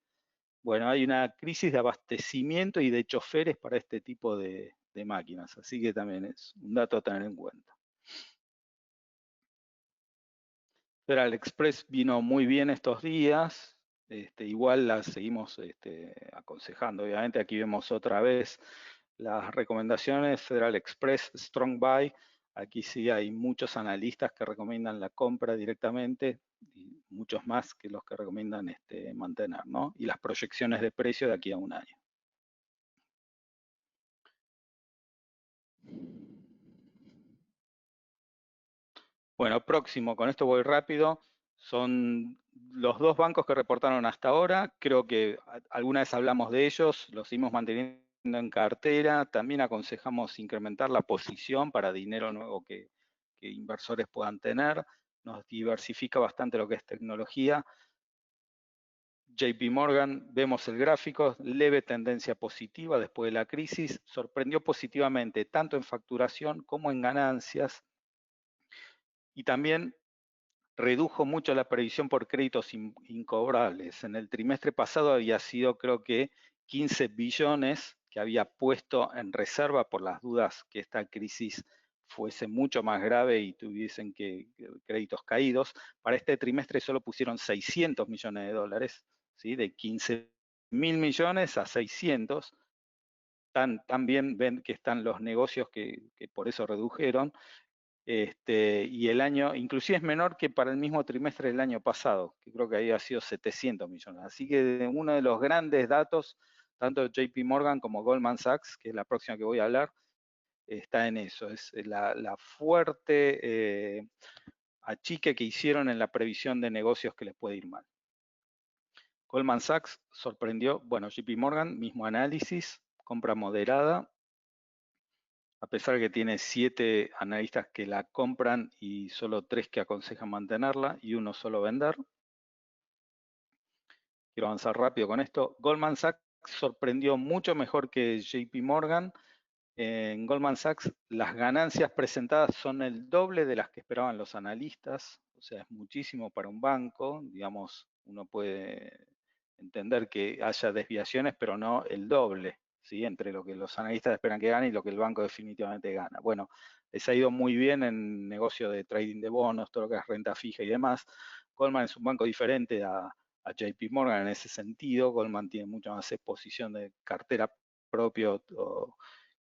Bueno, hay una crisis de abastecimiento y de choferes para este tipo de máquinas, así que también es un dato a tener en cuenta. Federal Express vino muy bien estos días, igual la seguimos aconsejando. Obviamente aquí vemos otra vez las recomendaciones. Federal Express, Strong Buy. Aquí sí hay muchos analistas que recomiendan la compra directamente y muchos más que los que recomiendan mantener, ¿no? Y las proyecciones de precio de aquí a un año. Bueno, próximo, con esto voy rápido, son los dos bancos que reportaron hasta ahora. Creo que alguna vez hablamos de ellos, los seguimos manteniendo en cartera. También aconsejamos incrementar la posición para dinero nuevo que inversores puedan tener. Nos diversifica bastante lo que es tecnología. JP Morgan, vemos el gráfico, leve tendencia positiva después de la crisis, sorprendió positivamente tanto en facturación como en ganancias y también redujo mucho la previsión por créditos incobrables. En el trimestre pasado había sido, creo que, 15 billones que había puesto en reserva por las dudas que esta crisis fuese mucho más grave y tuviesen que créditos caídos. Para este trimestre solo pusieron 600 millones de dólares, ¿sí? De 15.000 millones a 600. También ven que están los negocios que por eso redujeron. Y el año, inclusive es menor que para el mismo trimestre del año pasado, que creo que había sido 700 millones. Así que uno de los grandes datos, tanto de JP Morgan como Goldman Sachs, que es la próxima que voy a hablar, está en eso, es la fuerte achique que hicieron en la previsión de negocios que les puede ir mal. Goldman Sachs sorprendió, bueno, JP Morgan, mismo análisis, compra moderada, a pesar de que tiene 7 analistas que la compran y solo 3 que aconsejan mantenerla y uno solo vender. Quiero avanzar rápido con esto. Goldman Sachs sorprendió mucho mejor que JP Morgan. En Goldman Sachs las ganancias presentadas son el doble de las que esperaban los analistas, o sea, es muchísimo para un banco. Digamos, uno puede entender que haya desviaciones, pero no el doble, ¿sí? Entre lo que los analistas esperan que gane y lo que el banco definitivamente gana. Bueno, les ha ido muy bien en negocio de trading de bonos, todo lo que es renta fija y demás. Goldman es un banco diferente a JP Morgan en ese sentido. Goldman tiene mucha más exposición de cartera propio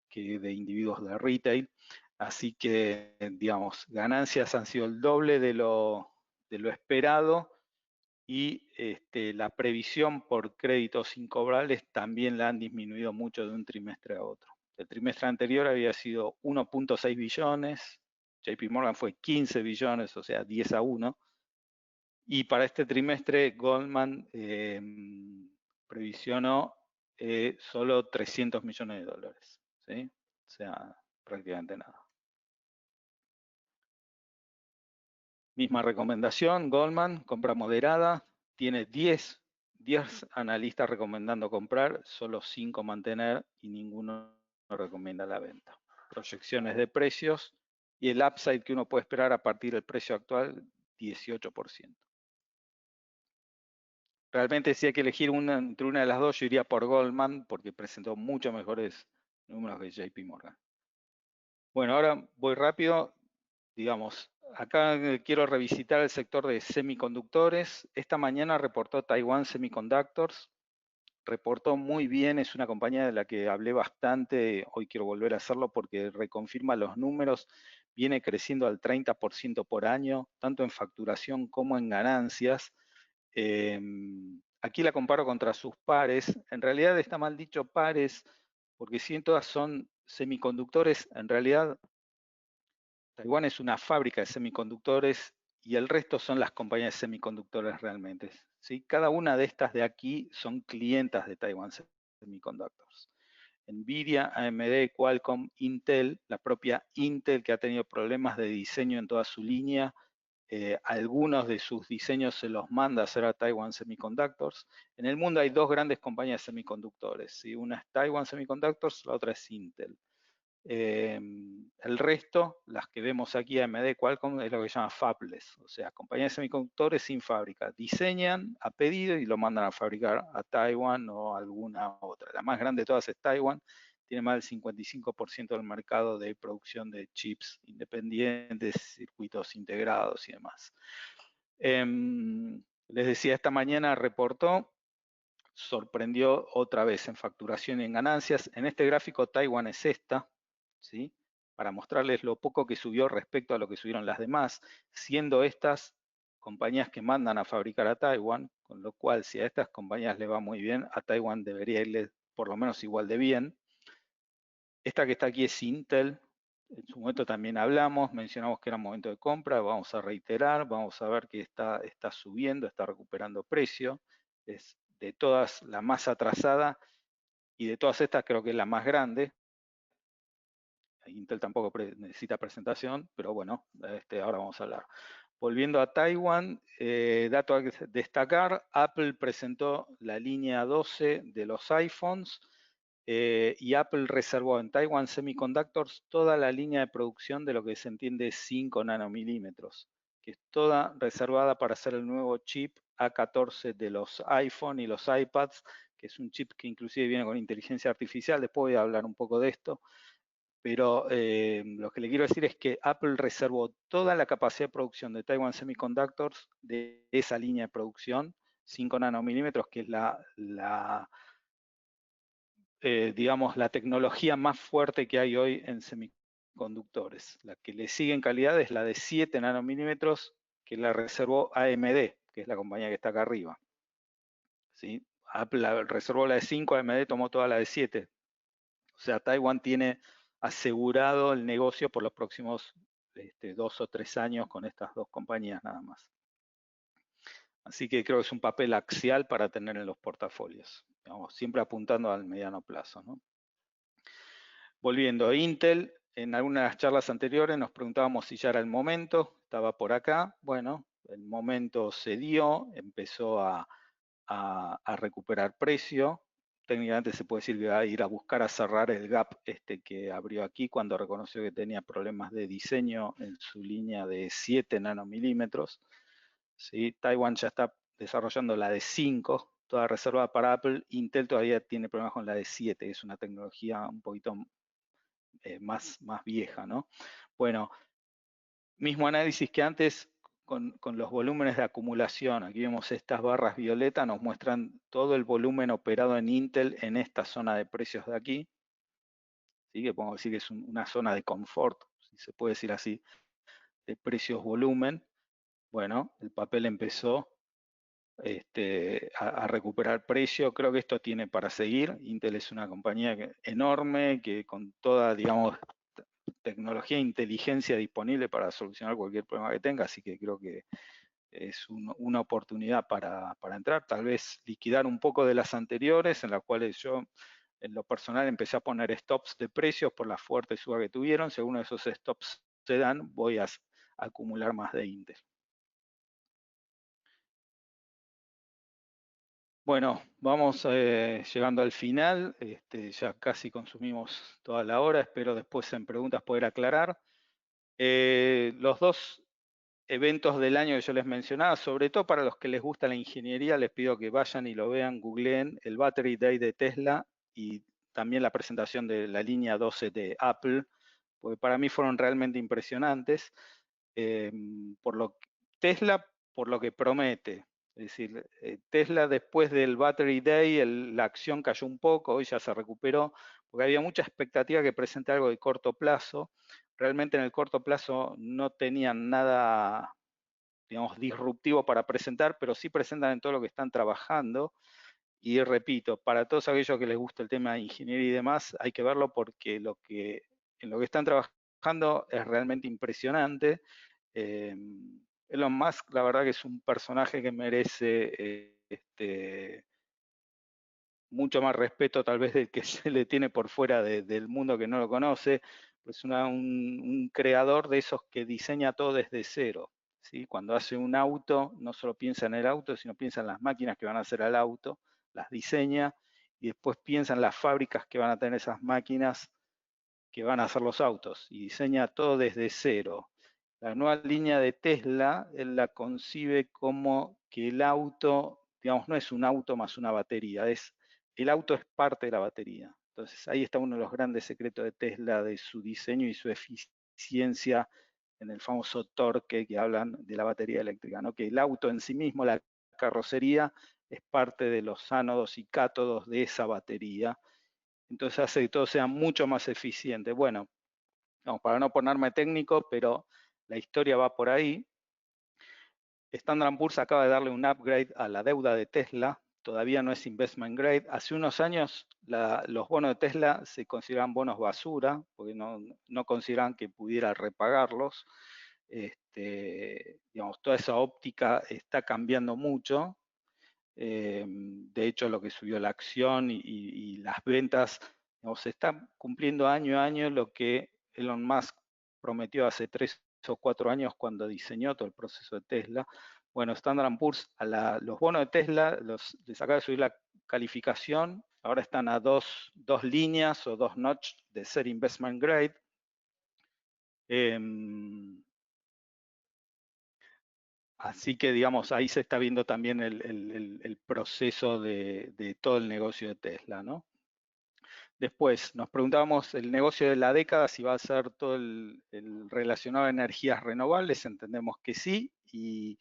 que de individuos de retail. Así que, digamos, ganancias han sido el doble de lo esperado y la previsión por créditos incobrables también la han disminuido mucho de un trimestre a otro. El trimestre anterior había sido 1.6 billones, JP Morgan fue 15 billones, o sea, 10-1, y para este trimestre Goldman previsionó solo 300 millones de dólares, ¿sí? O sea, prácticamente nada. Misma recomendación, Goldman, compra moderada, tiene 10 analistas recomendando comprar, solo 5 mantener y ninguno recomienda la venta. Proyecciones de precios y el upside que uno puede esperar a partir del precio actual, 18%. Realmente si hay que elegir entre una de las dos, yo iría por Goldman porque presentó mucho mejores números que JP Morgan. Bueno, ahora voy rápido. Digamos, acá quiero revisitar el sector de semiconductores. Esta mañana reportó Taiwan Semiconductors, reportó muy bien, es una compañía de la que hablé bastante, hoy quiero volver a hacerlo porque reconfirma los números, viene creciendo al 30% por año, tanto en facturación como en ganancias. Aquí la comparo contra sus pares, en realidad está mal dicho pares, porque si en todas son semiconductores, en realidad Taiwán es una fábrica de semiconductores y el resto son las compañías de semiconductores realmente. ¿Sí? Cada una de estas de aquí son clientas de Taiwan Semiconductors. Nvidia, AMD, Qualcomm, Intel, la propia Intel que ha tenido problemas de diseño en toda su línea, algunos de sus diseños se los manda a hacer a Taiwan Semiconductors. En el mundo hay dos grandes compañías de semiconductores, ¿sí? Una es Taiwan Semiconductors, la otra es Intel. El resto, las que vemos aquí, AMD, Qualcomm, es lo que se llama fabless, o sea, compañías de semiconductores sin fábrica. Diseñan a pedido y lo mandan a fabricar a Taiwán o a alguna otra. La más grande de todas es Taiwán, tiene más del 55% del mercado de producción de chips independientes, circuitos integrados y demás. Les decía, esta mañana reportó, sorprendió otra vez en facturación y en ganancias. En este gráfico Taiwán es esta, ¿sí? Para mostrarles lo poco que subió respecto a lo que subieron las demás, siendo estas compañías que mandan a fabricar a Taiwán, con lo cual si a estas compañías le va muy bien, a Taiwán debería irle por lo menos igual de bien. Esta que está aquí es Intel, en su momento también hablamos, mencionamos que era momento de compra, vamos a reiterar, vamos a ver que está subiendo, está recuperando precio, es de todas la más atrasada y de todas estas creo que es la más grande. Intel tampoco necesita presentación, pero bueno, ahora vamos a hablar. Volviendo a Taiwán, dato a destacar, Apple presentó la línea 12 de los iPhones y Apple reservó en Taiwan Semiconductors toda la línea de producción de lo que se entiende 5 nanomilímetros, que es toda reservada para hacer el nuevo chip A14 de los iPhone y los iPads, que es un chip que inclusive viene con inteligencia artificial, después voy a hablar un poco de esto. Pero lo que le quiero decir es que Apple reservó toda la capacidad de producción de Taiwan Semiconductors de esa línea de producción, 5 nanomilímetros, que es digamos, la tecnología más fuerte que hay hoy en semiconductores. La que le sigue en calidad es la de 7 nanomilímetros, que la reservó AMD, que es la compañía que está acá arriba. ¿Sí? Apple reservó la de 5, AMD tomó toda la de 7. O sea, Taiwán tiene asegurado el negocio por los próximos 2 o 3 años con estas dos compañías nada más. Así que creo que es un papel axial para tener en los portafolios, digamos, siempre apuntando al mediano plazo, ¿no? Volviendo a Intel, en algunas de las charlas anteriores nos preguntábamos si ya era el momento, estaba por acá. Bueno, el momento se dio, empezó a recuperar precio. Técnicamente se puede decir que va a ir a buscar a cerrar el gap que abrió aquí cuando reconoció que tenía problemas de diseño en su línea de 7 nanomilímetros. ¿Sí? Taiwan ya está desarrollando la de 5, toda reservada para Apple. Intel todavía tiene problemas con la de 7, es una tecnología un poquito más vieja, ¿no? Bueno, mismo análisis que antes con los volúmenes de acumulación. Aquí vemos estas barras violetas, nos muestran todo el volumen operado en Intel en esta zona de precios de aquí. ¿Sí? Que podemos decir que es una zona de confort, si se puede decir así, de precios volumen. Bueno, el papel empezó a recuperar precio. Creo que esto tiene para seguir. Intel es una compañía enorme que con toda, digamos, tecnología e inteligencia disponible para solucionar cualquier problema que tenga, así que creo que es una oportunidad para entrar, tal vez liquidar un poco de las anteriores, en las cuales yo en lo personal empecé a poner stops de precios por la fuerte suba que tuvieron. Si alguno de esos stops se dan, voy a acumular más de Intel. Bueno, vamos llegando al final, ya casi consumimos toda la hora, espero después en preguntas poder aclarar. Los dos eventos del año que yo les mencionaba, sobre todo para los que les gusta la ingeniería, les pido que vayan y lo vean, googleen el Battery Day de Tesla y también la presentación de la línea 12 de Apple, porque para mí fueron realmente impresionantes. eh, por lo Tesla, por lo que promete. Es decir, Tesla después del Battery Day, la acción cayó un poco, hoy ya se recuperó, porque había mucha expectativa que presente algo de corto plazo. Realmente en el corto plazo no tenían nada, digamos, disruptivo para presentar, pero sí presentan en todo lo que están trabajando. Y repito, para todos aquellos que les gusta el tema de ingeniería y demás, hay que verlo porque en lo que están trabajando es realmente impresionante. Elon Musk, la verdad que es un personaje que merece mucho más respeto tal vez del que se le tiene por fuera del mundo que no lo conoce. Es un creador de esos que diseña todo desde cero. ¿Sí? Cuando hace un auto, no solo piensa en el auto, sino piensa en las máquinas que van a hacer al auto, las diseña y después piensa en las fábricas que van a tener esas máquinas que van a hacer los autos y diseña todo desde cero. La nueva línea de Tesla, él la concibe como que el auto, digamos, no es un auto más una batería, el auto es parte de la batería. Entonces ahí está uno de los grandes secretos de Tesla, de su diseño y su eficiencia en el famoso torque que hablan de la batería eléctrica, ¿no? Que el auto en sí mismo, la carrocería, es parte de los ánodos y cátodos de esa batería, entonces hace que todo sea mucho más eficiente. Bueno, no, para no ponerme técnico, pero la historia va por ahí. Standard Poor's acaba de darle un upgrade a la deuda de Tesla, todavía no es investment grade. Hace unos años los bonos de Tesla se consideraban bonos basura, porque no consideraban que pudiera repagarlos. Digamos, toda esa óptica está cambiando mucho. De hecho, lo que subió la acción y las ventas, digamos, se está cumpliendo año a año lo que Elon Musk prometió hace 3 o 4 años cuando diseñó todo el proceso de Tesla. Bueno, Standard Poor's los bonos de Tesla les acaba de subir la calificación, ahora están a dos líneas o dos notch de ser investment grade. Así que, digamos, ahí se está viendo también el proceso de todo el negocio de Tesla, ¿no? Después, nos preguntábamos el negocio de la década, si va a ser todo el relacionado a energías renovables, entendemos que sí, y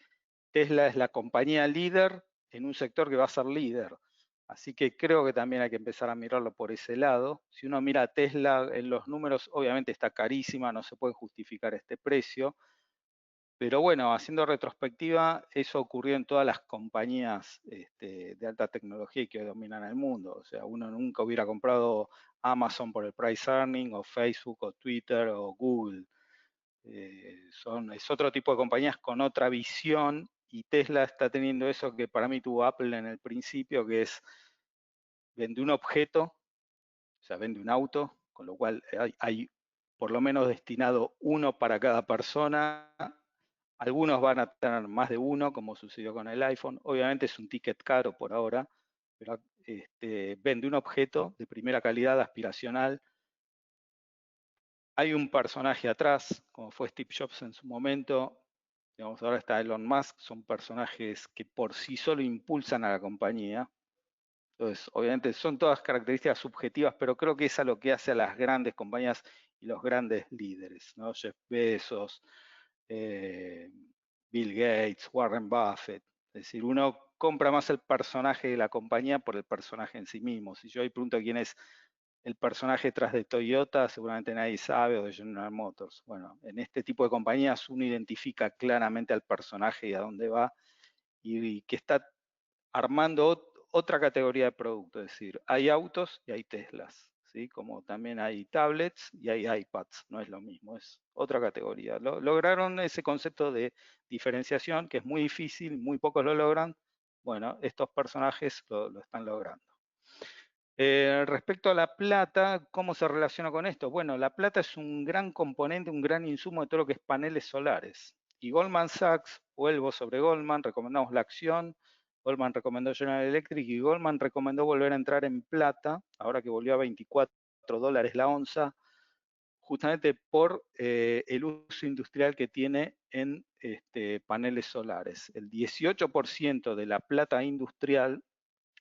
Tesla es la compañía líder en un sector que va a ser líder. Así que creo que también hay que empezar a mirarlo por ese lado. Si uno mira a Tesla en los números, obviamente está carísima, no se puede justificar este precio, pero bueno, haciendo retrospectiva, eso ocurrió en todas las compañías de alta tecnología que dominan el mundo. O sea, uno nunca hubiera comprado Amazon por el price earning, o Facebook, o Twitter, o Google. Es otro tipo de compañías con otra visión, y Tesla está teniendo eso que para mí tuvo Apple en el principio, que es vende un objeto, o sea, vende un auto, con lo cual hay por lo menos destinado uno para cada persona. Algunos van a tener más de uno, como sucedió con el iPhone. Obviamente es un ticket caro por ahora, pero vende un objeto de primera calidad, aspiracional. Hay un personaje atrás, como fue Steve Jobs en su momento. Digamos, ahora está Elon Musk. Son personajes que por sí solo impulsan a la compañía. Entonces, obviamente son todas características subjetivas, pero creo que es a lo que hace a las grandes compañías y los grandes líderes, ¿no? Jeff Bezos, Bill Gates, Warren Buffett. Es decir, uno compra más el personaje de la compañía por el personaje en sí mismo. Si yo hoy pregunto quién es el personaje tras de Toyota, seguramente nadie sabe, o de General Motors. Bueno, en este tipo de compañías uno identifica claramente al personaje y a dónde va, y que está armando otra categoría de producto, es decir, hay autos y hay Teslas, ¿sí? Como también hay tablets y hay iPads, no es lo mismo, es otra categoría. Lograron ese concepto de diferenciación que es muy difícil, muy pocos lo logran. Bueno, estos personajes lo están logrando. Respecto a la plata, ¿cómo se relaciona con esto? Bueno, la plata es un gran componente, un gran insumo de todo lo que es paneles solares. Y Goldman Sachs, vuelvo sobre Goldman, recomendamos la acción, Goldman recomendó General Electric y Goldman recomendó volver a entrar en plata, ahora que volvió a $24 la onza, justamente por el uso industrial que tiene en paneles solares. El 18% de la plata industrial,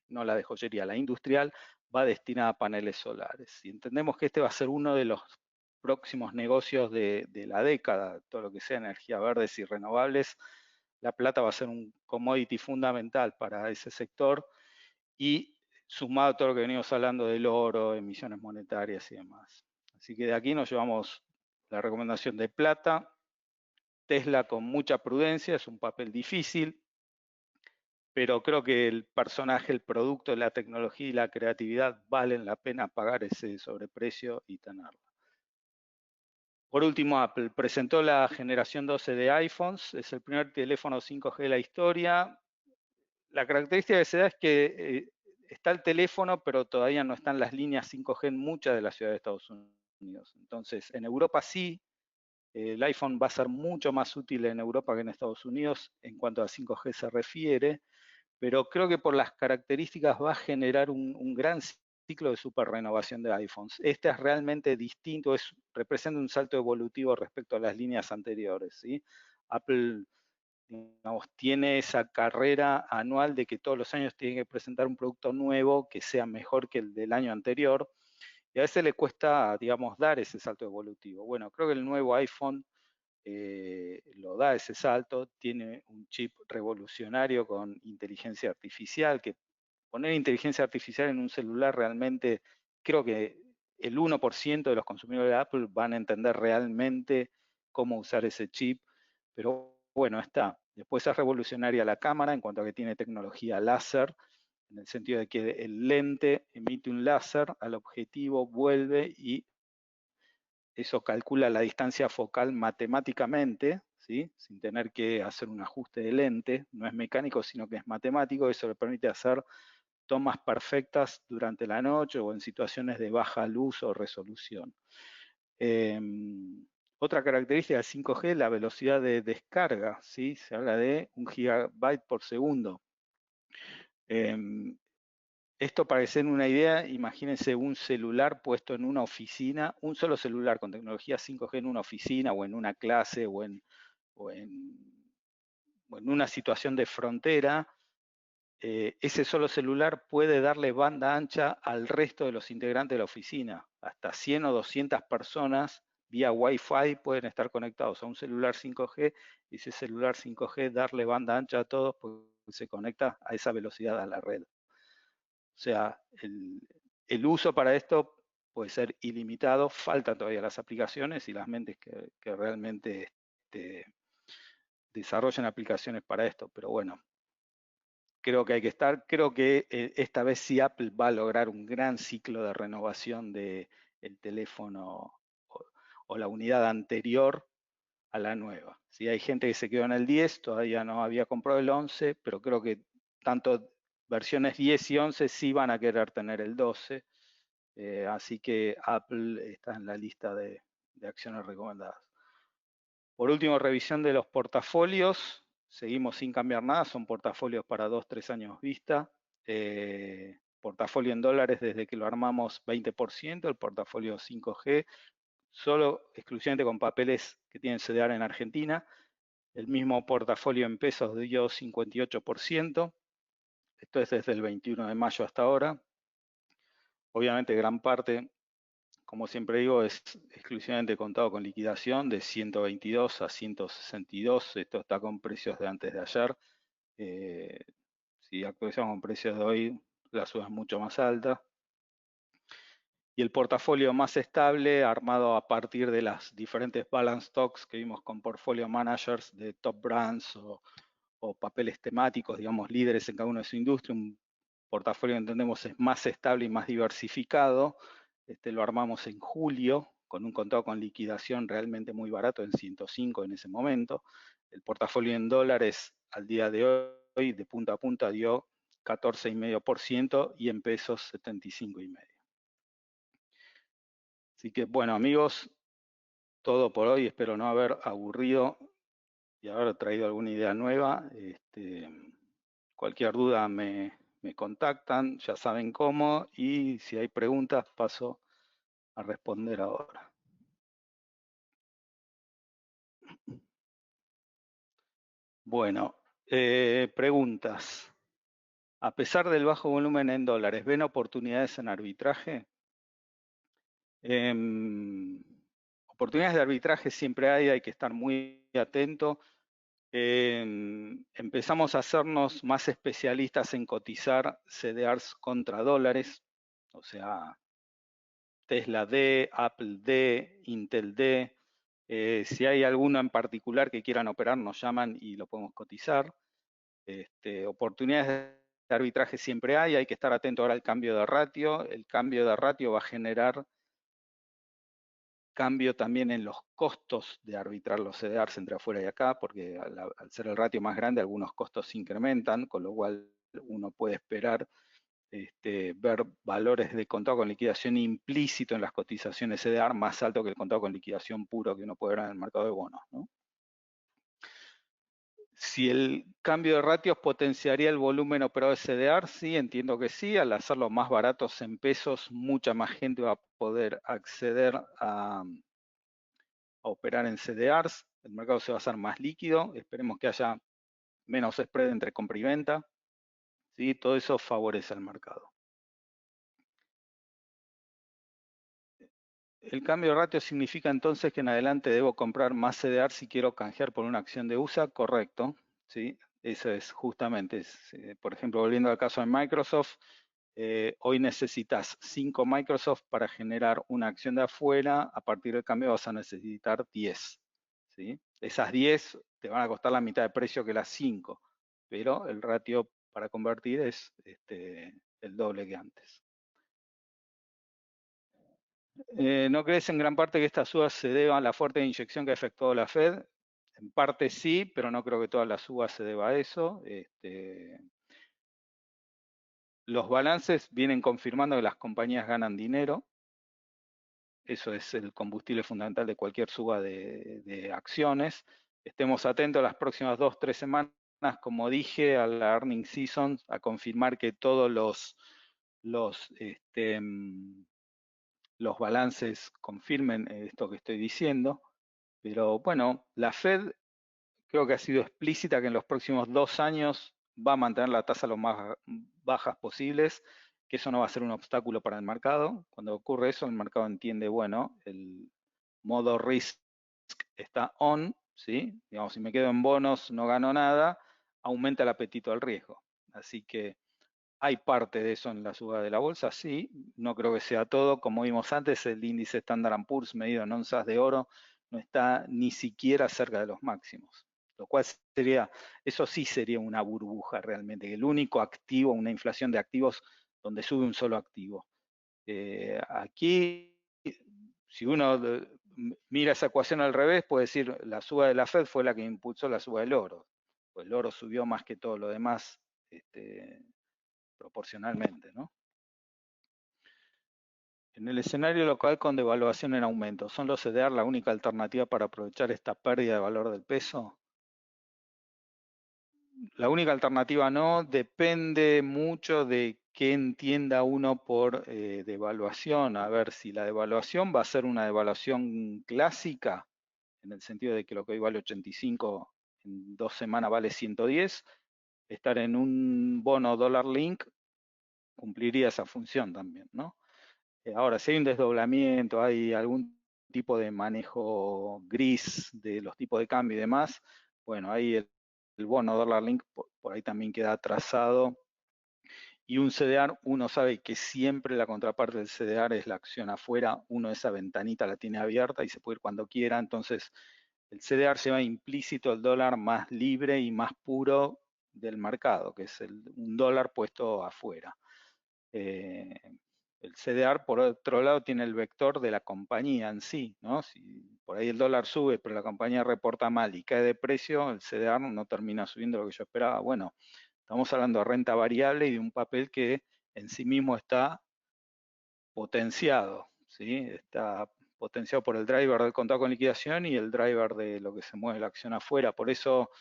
no la de joyería, la industrial, va destinada a paneles solares. Y entendemos que este va a ser uno de los próximos negocios de la década, todo lo que sea energías verdes y renovables. La plata va a ser un commodity fundamental para ese sector y sumado a todo lo que venimos hablando del oro, emisiones monetarias y demás. Así que de aquí nos llevamos la recomendación de plata. Tesla con mucha prudencia, es un papel difícil, pero creo que el personaje, el producto, la tecnología y la creatividad valen la pena pagar ese sobreprecio y tenerlo. Por último, Apple presentó la generación 12 de iPhones, es el primer teléfono 5G de la historia. La característica que se da es que está el teléfono, pero todavía no están las líneas 5G en muchas de las ciudades de Estados Unidos. Entonces, en Europa sí, el iPhone va a ser mucho más útil en Europa que en Estados Unidos en cuanto a 5G se refiere, pero creo que por las características va a generar un gran ciclo de super renovación de iPhones. Este es realmente distinto, representa un salto evolutivo respecto a las líneas anteriores, ¿sí? Apple, digamos, tiene esa carrera anual de que todos los años tiene que presentar un producto nuevo que sea mejor que el del año anterior, y a veces le cuesta, digamos, dar ese salto evolutivo. Bueno, creo que el nuevo iPhone lo da ese salto, tiene un chip revolucionario con inteligencia artificial, que poner inteligencia artificial en un celular realmente, creo que el 1% de los consumidores de Apple van a entender realmente cómo usar ese chip, pero bueno, está. Después es revolucionaria la cámara en cuanto a que tiene tecnología láser, en el sentido de que el lente emite un láser al objetivo, vuelve y eso calcula la distancia focal matemáticamente, ¿sí? Sin tener que hacer un ajuste de lente, no es mecánico, sino que es matemático, eso le permite hacer tomas perfectas durante la noche o en situaciones de baja luz o resolución. Otra característica del 5G, la velocidad de descarga, ¿sí? Se habla de 1 gigabyte por segundo. Esto para que se den una idea, imagínense un celular puesto en una oficina, un solo celular con tecnología 5G en una oficina o en una clase o en una situación de frontera. Ese solo celular puede darle banda ancha al resto de los integrantes de la oficina. Hasta 100 o 200 personas vía Wi-Fi pueden estar conectados a un celular 5G y ese celular 5G darle banda ancha a todos porque se conecta a esa velocidad a la red. O sea, el uso para esto puede ser ilimitado, faltan todavía las aplicaciones y las mentes que realmente desarrollan aplicaciones para esto, pero bueno, creo que hay que estar, creo que esta vez sí Apple va a lograr un gran ciclo de renovación del teléfono o la unidad anterior a la nueva. Si hay gente que se quedó en el 10, todavía no había comprado el 11, pero creo que tanto versiones 10 y 11 sí van a querer tener el 12, así que Apple está en la lista de acciones recomendadas. Por último, revisión de los portafolios. Seguimos sin cambiar nada, son portafolios para 2-3 años vista. Portafolio en dólares desde que lo armamos 20%, el portafolio 5G, solo exclusivamente con papeles que tienen CDR en Argentina. El mismo portafolio en pesos dio 58%. Esto es desde el 21 de mayo hasta ahora. Obviamente gran parte, como siempre digo, es exclusivamente contado con liquidación de 122 a 162. Esto está con precios de antes de ayer. Si actualizamos con precios de hoy, la suba es mucho más alta. Y el portafolio más estable, armado a partir de las diferentes balance stocks que vimos con portfolio managers de top brands o papeles temáticos, digamos, líderes en cada uno de su industria. Un portafolio que entendemos es más estable y más diversificado. Lo armamos en julio con un contado con liquidación realmente muy barato, en 105 en ese momento. El portafolio en dólares al día de hoy, de punta a punta, dio 14,5% y en pesos 75,5%. Así que bueno, amigos, todo por hoy. Espero no haber aburrido y haber traído alguna idea nueva. Cualquier duda me contactan, ya saben cómo, y si hay preguntas paso a responder ahora. Bueno, preguntas. A pesar del bajo volumen en dólares, ¿ven oportunidades en arbitraje? Oportunidades de arbitraje siempre hay que estar muy atento. Empezamos a hacernos más especialistas en cotizar CDRs contra dólares, o sea, Tesla D, Apple D, Intel D. Si hay alguno en particular que quieran operar, nos llaman y lo podemos cotizar. Oportunidades de arbitraje siempre hay que estar atento ahora al cambio de ratio. El cambio de ratio va a generar cambio también en los costos de arbitrar los CDRs entre afuera y acá, porque al ser el ratio más grande, algunos costos se incrementan, con lo cual uno puede esperar ver valores de contado con liquidación implícito en las cotizaciones CDR más alto que el contado con liquidación puro que uno puede ver en el mercado de bonos, ¿no? Si el cambio de ratios potenciaría el volumen operado de CDR, sí, entiendo que sí. Al hacerlo más baratos en pesos, mucha más gente va a poder acceder a operar en CDRs. El mercado se va a hacer más líquido. Esperemos que haya menos spread entre compra y venta. ¿Sí? Todo eso favorece al mercado. El cambio de ratio significa entonces que en adelante debo comprar más CDR si quiero canjear por una acción de USA, correcto. ¿Sí? Eso es justamente, por ejemplo, volviendo al caso de Microsoft, hoy necesitas 5 Microsoft para generar una acción de afuera, a partir del cambio vas a necesitar 10. ¿Sí? Esas 10 te van a costar la mitad de precio que las 5, pero el ratio para convertir es el doble que antes. ¿No crees en gran parte que esta suba se deba a la fuerte inyección que ha efectuado la Fed? En parte sí, pero no creo que toda la suba se deba a eso. Los balances vienen confirmando que las compañías ganan dinero. Eso es el combustible fundamental de cualquier suba de acciones. Estemos atentos las próximas 2-3 semanas, como dije, a la earning season, a confirmar que todos los balances confirmen esto que estoy diciendo. Pero bueno, la Fed creo que ha sido explícita que en los próximos 2 años va a mantener la tasa lo más bajas posibles, que eso no va a ser un obstáculo para el mercado. Cuando ocurre eso, el mercado entiende, bueno, el modo risk está on, ¿sí? Digamos, si me quedo en bonos, no gano nada, aumenta el apetito al riesgo. Así que hay parte de eso en la suba de la bolsa, sí, no creo que sea todo. Como vimos antes, el índice Standard & Poor's medido en onzas de oro no está ni siquiera cerca de los máximos, lo cual sería, eso sí sería una burbuja realmente, el único activo, una inflación de activos donde sube un solo activo. Aquí, si uno mira esa ecuación al revés, puede decir la suba de la Fed fue la que impulsó la suba del oro, pues el oro subió más que todo lo demás, proporcionalmente, ¿no? En el escenario local con devaluación en aumento, ¿son los CDR la única alternativa para aprovechar esta pérdida de valor del peso? La única alternativa no, depende mucho de qué entienda uno por devaluación. A ver, si la devaluación va a ser una devaluación clásica, en el sentido de que lo que hoy vale 85, en 2 semanas vale 110, estar en un bono dólar link cumpliría esa función también, ¿no? Ahora, si hay un desdoblamiento, hay algún tipo de manejo gris de los tipos de cambio y demás, bueno, ahí el bono dólar link por ahí también queda atrasado. Y un CDR, uno sabe que siempre la contraparte del CDR es la acción afuera, uno esa ventanita la tiene abierta y se puede ir cuando quiera, entonces el CDR lleva implícito el dólar más libre y más puro del mercado, que es un dólar puesto afuera. El CDR, por otro lado, tiene el vector de la compañía en sí, ¿no? Si por ahí el dólar sube, pero la compañía reporta mal y cae de precio, el CDR no termina subiendo lo que yo esperaba. Bueno, estamos hablando de renta variable y de un papel que en sí mismo está potenciado, ¿sí? Está potenciado por el driver del contado con liquidación y el driver de lo que se mueve la acción afuera. Por eso,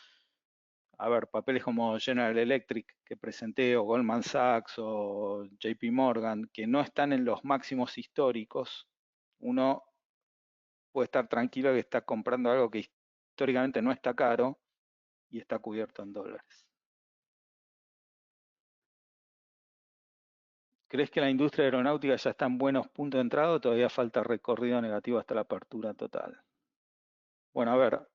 a ver, papeles como General Electric que presenté, o Goldman Sachs, o JP Morgan, que no están en los máximos históricos, uno puede estar tranquilo que está comprando algo que históricamente no está caro y está cubierto en dólares. ¿Crees que la industria aeronáutica ya está en buenos puntos de entrada o todavía falta recorrido negativo hasta la apertura total? Bueno, a ver,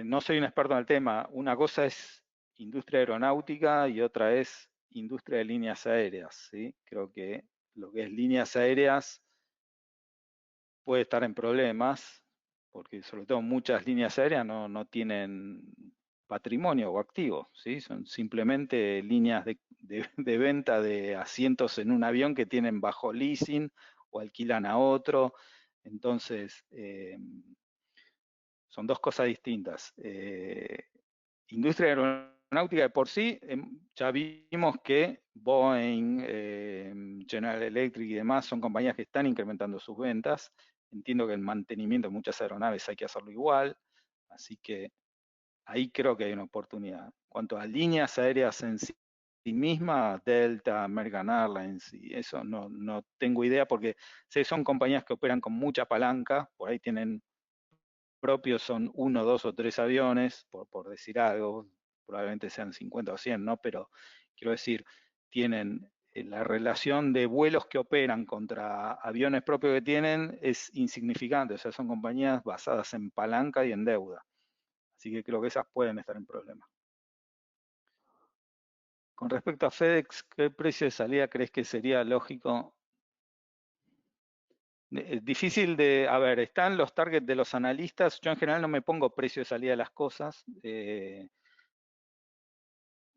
no soy un experto en el tema. Una cosa es industria aeronáutica y otra es industria de líneas aéreas, ¿sí? Creo que lo que es líneas aéreas puede estar en problemas, porque sobre todo muchas líneas aéreas no tienen patrimonio o activo, ¿sí? Son simplemente líneas de venta de asientos en un avión que tienen bajo leasing o alquilan a otro. Entonces, son dos cosas distintas. Industria aeronáutica de por sí, ya vimos que Boeing, General Electric y demás son compañías que están incrementando sus ventas. Entiendo que el mantenimiento de muchas aeronaves hay que hacerlo igual, así que ahí creo que hay una oportunidad. En cuanto a líneas aéreas en sí mismas, Delta, American Airlines, y eso no tengo idea porque sé que son compañías que operan con mucha palanca, por ahí tienen propios son uno, dos o tres aviones, por decir algo, probablemente sean 50 o 100, ¿no? Pero quiero decir, tienen la relación de vuelos que operan contra aviones propios que tienen es insignificante, o sea, son compañías basadas en palanca y en deuda. Así que creo que esas pueden estar en problemas. Con respecto a FedEx, ¿qué precio de salida crees que sería lógico? Difícil de, a ver, están los targets de los analistas. Yo en general no me pongo precio de salida de las cosas.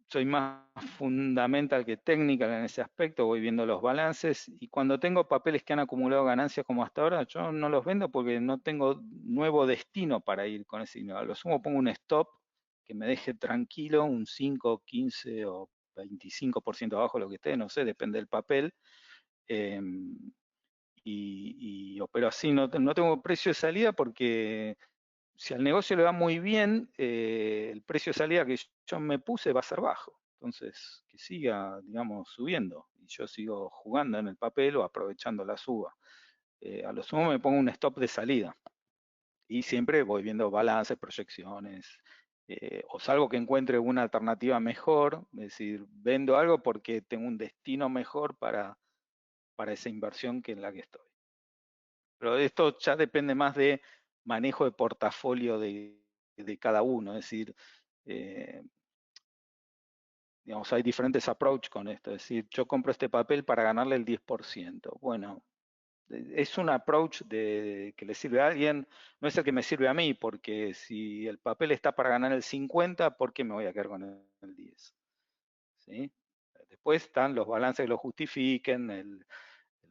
Soy más fundamental que técnica en ese aspecto, voy viendo los balances y cuando tengo papeles que han acumulado ganancias como hasta ahora, yo no los vendo porque no tengo nuevo destino para ir con ese dinero. A lo sumo pongo un stop que me deje tranquilo, un 5, 15 o 25% abajo, lo que esté, no sé, depende del papel. eh, y opero así, no tengo precio de salida porque si al negocio le va muy bien, el precio de salida que yo me puse va a ser bajo. Entonces, que siga, digamos, subiendo. Y yo sigo jugando en el papel o aprovechando la suba. A lo sumo me pongo un stop de salida. Y siempre voy viendo balances, proyecciones. O salvo que encuentre una alternativa mejor, es decir, vendo algo porque tengo un destino mejor para esa inversión que en la que estoy. Pero esto ya depende más de manejo de portafolio de cada uno, es decir, eh, digamos, hay diferentes approach con esto, es decir, yo compro este papel para ganarle el 10%. Bueno, es un approach que le sirve a alguien, no es el que me sirve a mí, porque si el papel está para ganar el 50, ¿por qué me voy a quedar con el 10? ¿Sí? Después están los balances que lo justifiquen, el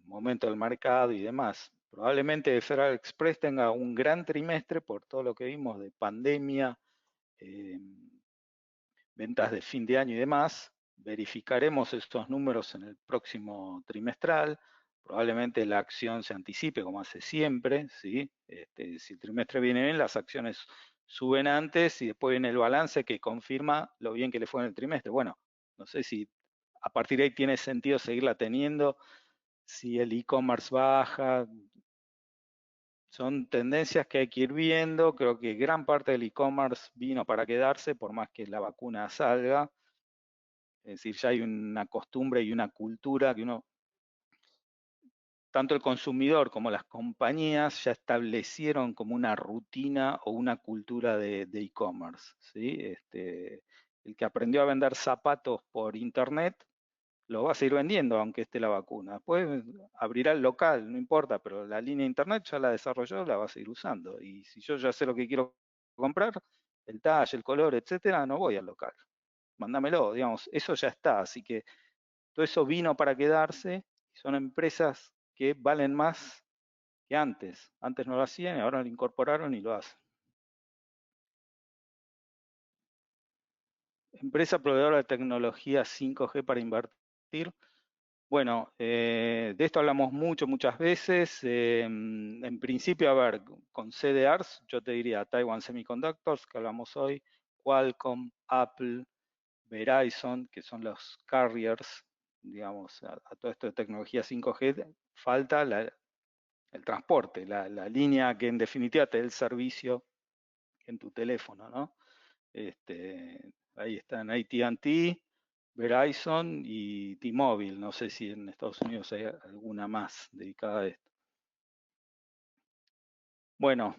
momento del mercado y demás. Probablemente Federal Express tenga un gran trimestre por todo lo que vimos de pandemia, eh, ventas de fin de año y demás. Verificaremos estos números en el próximo trimestral. Probablemente la acción se anticipe como hace siempre, ¿sí? Si el trimestre viene bien, las acciones suben antes y después viene el balance que confirma lo bien que le fue en el trimestre. Bueno, no sé si a partir de ahí tiene sentido seguirla teniendo, si el e-commerce baja, son tendencias que hay que ir viendo. Creo que gran parte del e-commerce vino para quedarse, por más que la vacuna salga. Es decir, ya hay una costumbre y una cultura que tanto el consumidor como las compañías ya establecieron como una rutina o una cultura de e-commerce. ¿Sí? El que aprendió a vender zapatos por internet lo va a seguir vendiendo aunque esté la vacuna. Después abrirá el local, no importa, pero la línea de internet ya la desarrolló, la va a seguir usando. Y si yo ya sé lo que quiero comprar, el talle, el color, etcétera, no voy al local. Mándamelo, digamos, eso ya está. Así que todo eso vino para quedarse. Son empresas que valen más que antes. Antes no lo hacían y ahora lo incorporaron y lo hacen. Empresa proveedora de tecnología 5G para invertir. Bueno, de esto hablamos muchas veces. En principio, a ver, con CDRs, yo te diría Taiwan Semiconductors, que hablamos hoy, Qualcomm, Apple, Verizon, que son los carriers, digamos, a todo esto de tecnología 5G, falta el transporte, la línea que en definitiva te dé el servicio en tu teléfono, ¿no? Ahí están AT&T, Verizon y T-Mobile. No sé si en Estados Unidos hay alguna más dedicada a esto. Bueno,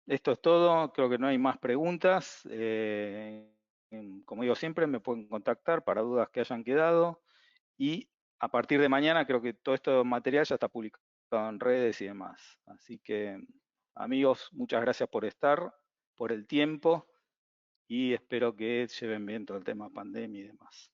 esto es todo. Creo que no hay más preguntas. Como digo siempre, me pueden contactar para dudas que hayan quedado. Y a partir de mañana creo que todo este material ya está publicado en redes y demás. Así que, amigos, muchas gracias por estar, por el tiempo y espero que lleven bien todo el tema pandemia y demás.